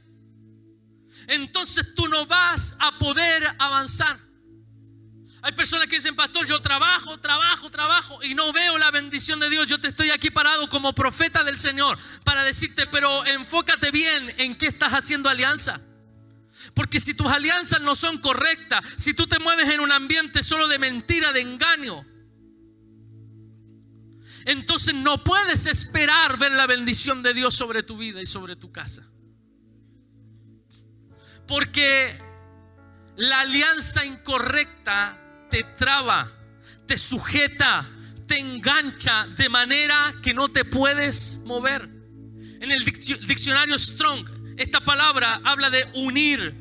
Entonces tú no vas a poder avanzar. Hay personas que dicen: pastor, yo trabajo y no veo la bendición de Dios. Yo te estoy aquí parado como profeta del Señor para decirte: pero enfócate bien en qué estás haciendo alianza. Porque si tus alianzas no son correctas, si tú te mueves en un ambiente solo de mentira, de engaño, entonces no puedes esperar ver la bendición de Dios sobre tu vida y sobre tu casa. Porque la alianza incorrecta te traba, te sujeta, te engancha de manera que no te puedes mover. En el diccionario Strong, esta palabra habla de unir.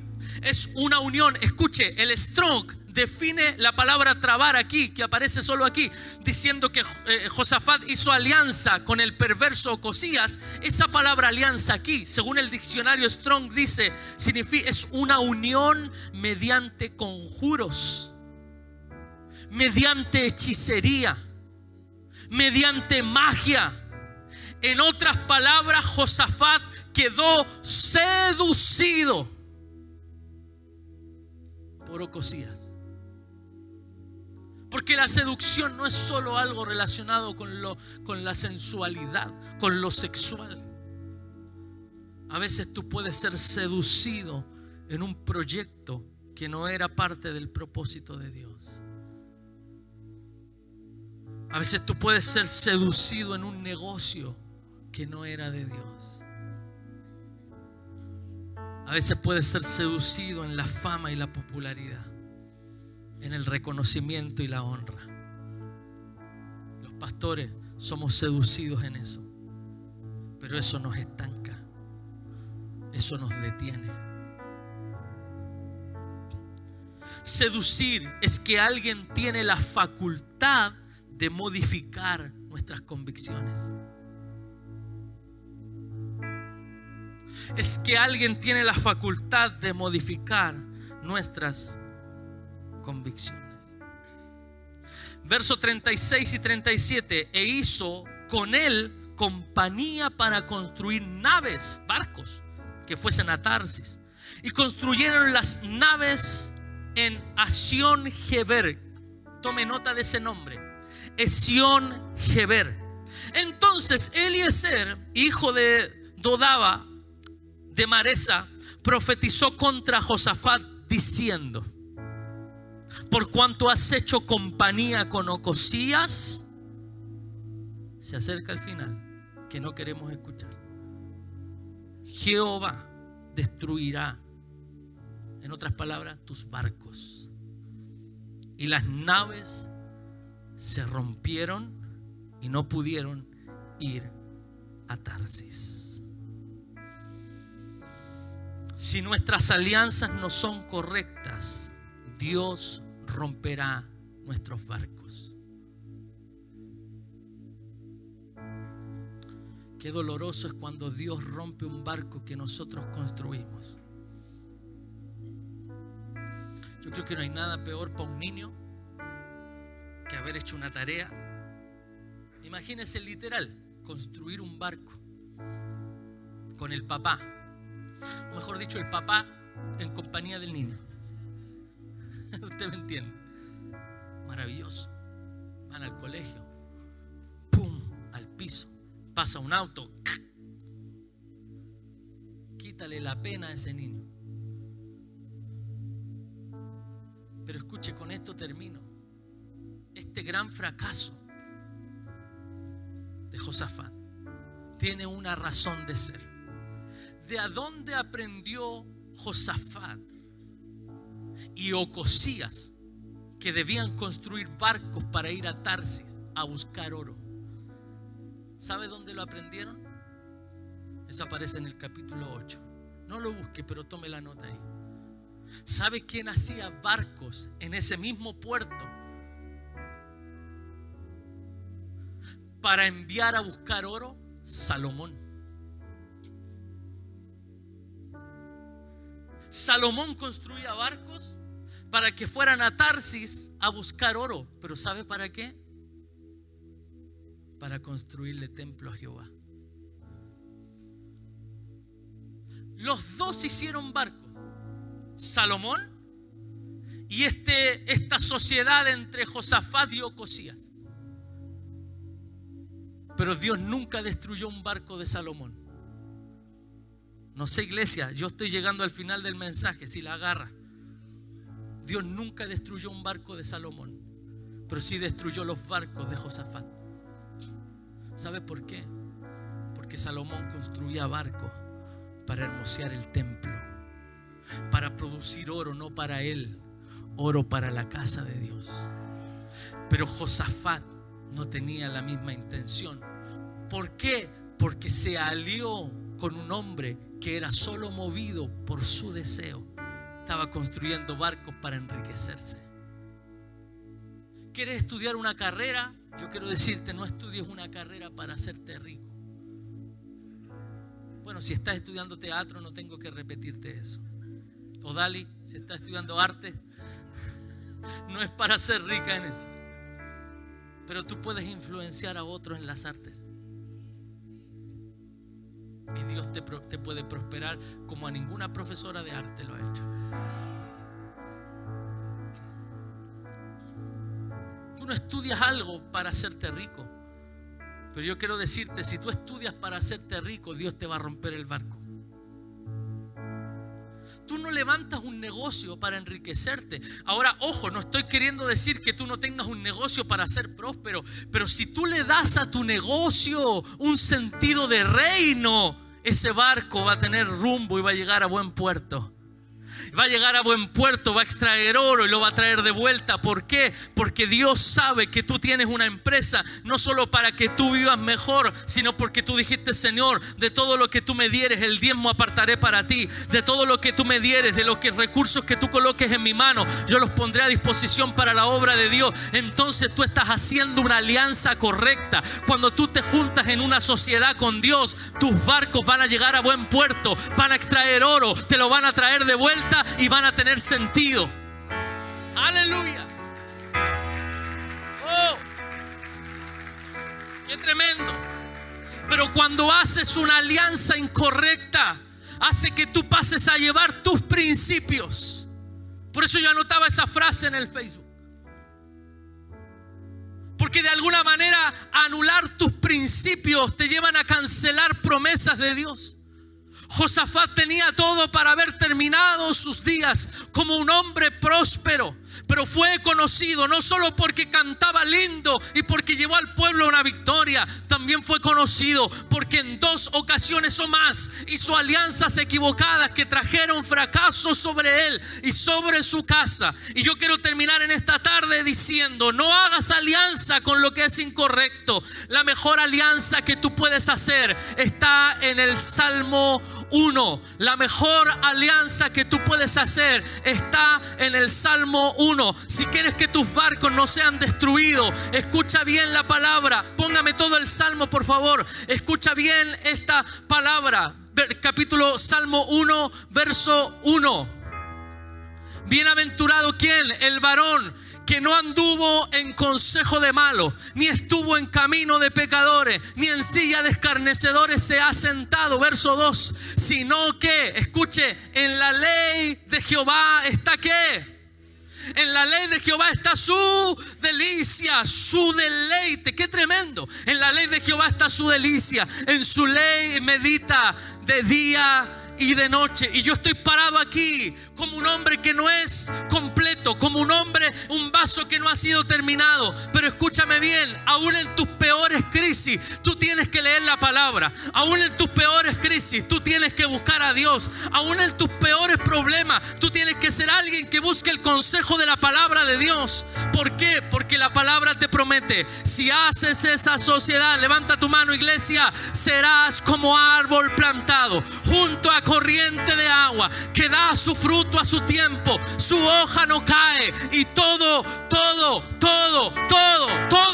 Es una unión. Escuche, el Strong define la palabra trabar aquí, que aparece solo aquí, diciendo que Josafat hizo alianza con el perverso Ocosías. Esa palabra alianza aquí, según el diccionario Strong, dice, significa, es una unión mediante conjuros, mediante hechicería, mediante magia. En otras palabras, Josafat quedó seducido por Ocosías. Porque la seducción no es solo algo relacionado con la sensualidad, con lo sexual. A veces tú puedes ser seducido en un proyecto que no era parte del propósito de Dios. A veces tú puedes ser seducido en un negocio que no era de Dios. A veces puedes ser seducido en la fama y la popularidad. en el reconocimiento y la honra. Los pastores somos seducidos en eso, pero eso nos estanca, eso nos detiene. Seducir es que alguien tiene la facultad de modificar nuestras convicciones. Es que alguien tiene la facultad de modificar nuestras convicciones. Versos 36 y 37. E hizo con él compañía para construir naves, barcos, que fuesen a Tarsis. Y construyeron las naves en Esión-Geber. Tome nota de ese nombre, Esión-Geber. Entonces Eliezer, hijo de Dodaba de Maresa, profetizó contra Josafat diciendo: por cuanto has hecho compañía con Ocosías. Se acerca el final que no queremos escuchar. Jehová destruirá, en otras palabras, tus barcos. Y las naves se rompieron y no pudieron ir a Tarsis. Si nuestras alianzas no son correctas, Dios romperá nuestros barcos. Qué doloroso es cuando Dios rompe un barco que nosotros construimos. Yo creo que no hay nada peor para un niño que haber hecho una tarea. Imagínense literal, construir un barco con el papá. O mejor dicho, el papá en compañía del niño. Usted me entiende. Maravilloso. Van al colegio, pum, al piso. Pasa un auto, quítale la pena a ese niño. Pero escuche, con esto termino. Este gran fracaso de Josafat tiene una razón de ser. ¿De a dónde aprendió Josafat y Ocosías que debían construir barcos para ir a Tarsis a buscar oro? ¿Sabe dónde lo aprendieron? Eso aparece en el capítulo 8. No lo busque, pero tome la nota ahí. ¿Sabe quién hacía barcos en ese mismo puerto para enviar a buscar oro? Salomón. Salomón construía barcos para que fueran a Tarsis a buscar oro. ¿Pero sabe para qué? Para construirle templo a Jehová. Los dos hicieron barcos. Salomón y esta sociedad entre Josafat y Ocosías. Pero Dios nunca destruyó un barco de Salomón. No sé, iglesia, yo estoy llegando al final del mensaje, si la agarra. Dios nunca destruyó un barco de Salomón, pero sí destruyó los barcos de Josafat. ¿Sabe por qué? Porque Salomón construía barcos para hermosear el templo, para producir oro, no para él, oro para la casa de Dios. Pero Josafat no tenía la misma intención. ¿Por qué? Porque se alió con un hombre que era solo movido por su deseo. Estaba construyendo barcos para enriquecerse. ¿Quieres estudiar una carrera? Yo quiero decirte, no estudies una carrera para hacerte rico. Bueno, si estás estudiando teatro, no tengo que repetirte eso. O Dali, si estás estudiando arte, no es para ser rica en eso. Pero tú puedes influenciar a otros en las artes. Y Dios te puede prosperar como a ninguna profesora de arte lo ha hecho. Tú no estudias algo para hacerte rico. Pero yo quiero decirte, si tú estudias para hacerte rico, Dios te va a romper el barco. Tú no levantas un negocio para enriquecerte. Ahora, ojo, no estoy queriendo decir que tú no tengas un negocio para ser próspero, pero si tú le das a tu negocio un sentido de reino, ese barco va a tener rumbo y va a llegar a buen puerto. Va a llegar a buen puerto, va a extraer oro y lo va a traer de vuelta. ¿Por qué? Porque Dios sabe que tú tienes una empresa, no solo para que tú vivas mejor, sino porque tú dijiste: Señor, de todo lo que tú me dieres, el diezmo apartaré para ti. De todo lo que tú me dieres, de los recursos que tú coloques en mi mano, yo los pondré a disposición para la obra de Dios. Entonces tú estás haciendo una alianza correcta. Cuando tú te juntas en una sociedad con Dios, tus barcos van a llegar a buen puerto, van a extraer oro, te lo van a traer de vuelta y van a tener sentido. Aleluya. Oh, qué tremendo. Pero cuando haces una alianza incorrecta, hace que tú pases a llevar tus principios. Por eso yo anotaba esa frase en el Facebook. Porque de alguna manera anular tus principios te llevan a cancelar promesas de Dios. Josafat tenía todo para haber terminado sus días como un hombre próspero, pero fue conocido no solo porque cantaba lindo y porque llevó al pueblo una victoria, también fue conocido porque en 2 ocasiones o más hizo alianzas equivocadas que trajeron fracaso sobre él y sobre su casa. Y yo quiero terminar en esta tarde diciendo: no hagas alianza con lo que es incorrecto. La mejor alianza que tú puedes hacer está en el Salmo 1. La mejor alianza que tú puedes hacer está en el Salmo 1. Si quieres que tus barcos no sean destruidos, escucha bien la palabra. Póngame todo el Salmo, por favor. Escucha bien esta palabra. Capítulo Salmo 1, verso 1. Bienaventurado ¿quién? El varón que no anduvo en consejo de malos, ni estuvo en camino de pecadores, ni en silla de escarnecedores se ha sentado. Verso 2. Sino que, escuche, en la ley de Jehová está ¿qué? En la ley de Jehová está su delicia, su deleite. ¡Qué tremendo! En la ley de Jehová está su delicia. En su ley medita de día y de noche. Y yo estoy parado aquí como un hombre que no es completo, como un hombre, un vaso que no ha sido terminado. Pero escúchame bien, aún en tus peores crisis, tú tienes que leer la palabra. Aún en tus peores crisis, tú tienes que buscar a Dios. Aún en tus peores problemas, tú tienes que ser alguien que busque el consejo de la palabra de Dios. ¿Por qué? Porque la palabra te promete: si haces esa sociedad, levanta tu mano, iglesia, serás como árbol plantado junto a corriente de agua, que da su fruto a su tiempo, su hoja no cae, y todo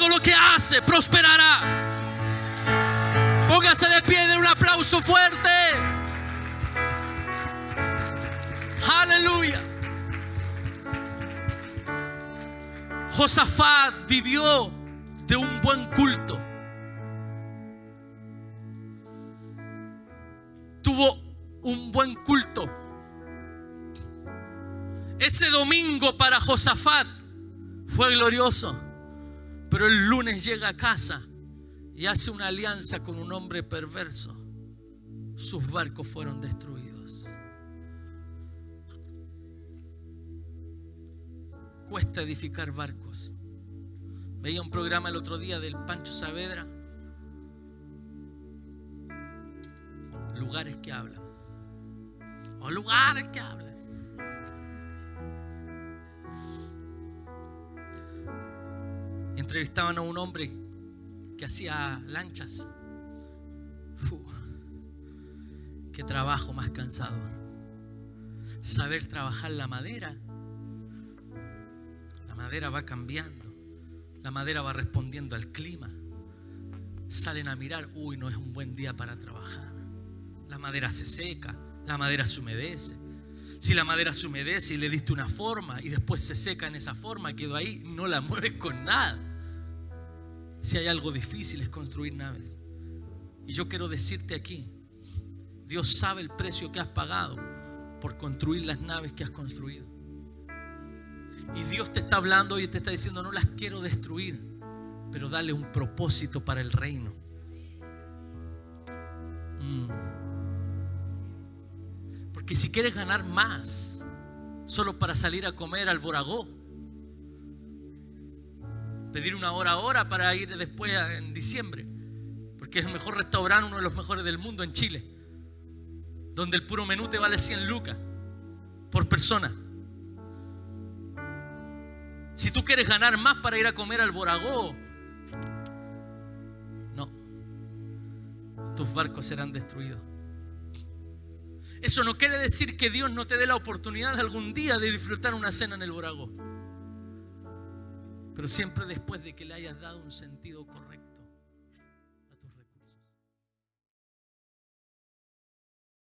lo que hace prosperará. Póngase de pie, den un aplauso fuerte. Aleluya. Josafat vivió de un buen culto. Tuvo un buen culto. Ese domingo para Josafat fue glorioso, pero el lunes llega a casa y hace una alianza con un hombre perverso. Sus barcos fueron destruidos. Cuesta edificar barcos. Veía un programa el otro día del Pancho Saavedra. Lugares que hablan. O lugares que hablan. Entrevistaban a un hombre que hacía lanchas. Qué trabajo más cansador. Saber trabajar la madera. La madera va cambiando. La madera va respondiendo al clima. Salen a mirar, no es un buen día para trabajar. La madera se seca, la madera se humedece. Si la madera se humedece y le diste una forma y después se seca en esa forma, quedó ahí, no la mueves con nada. Si hay algo difícil es construir naves. Y yo quiero decirte aquí, Dios sabe el precio que has pagado por construir las naves que has construido. Y Dios te está hablando y te está diciendo: no las quiero destruir, pero dale un propósito para el reino. Porque si quieres ganar más solo para salir a comer al Boragó, pedir una hora para ir después en diciembre, porque es el mejor restaurante, uno de los mejores del mundo en Chile, donde el puro menú te vale 100 lucas por persona. Si tú quieres ganar más para ir a comer al Boragó, no, tus barcos serán destruidos. Eso no quiere decir que Dios no te dé la oportunidad algún día de disfrutar una cena en el Boragó, pero siempre después de que le hayas dado un sentido correcto.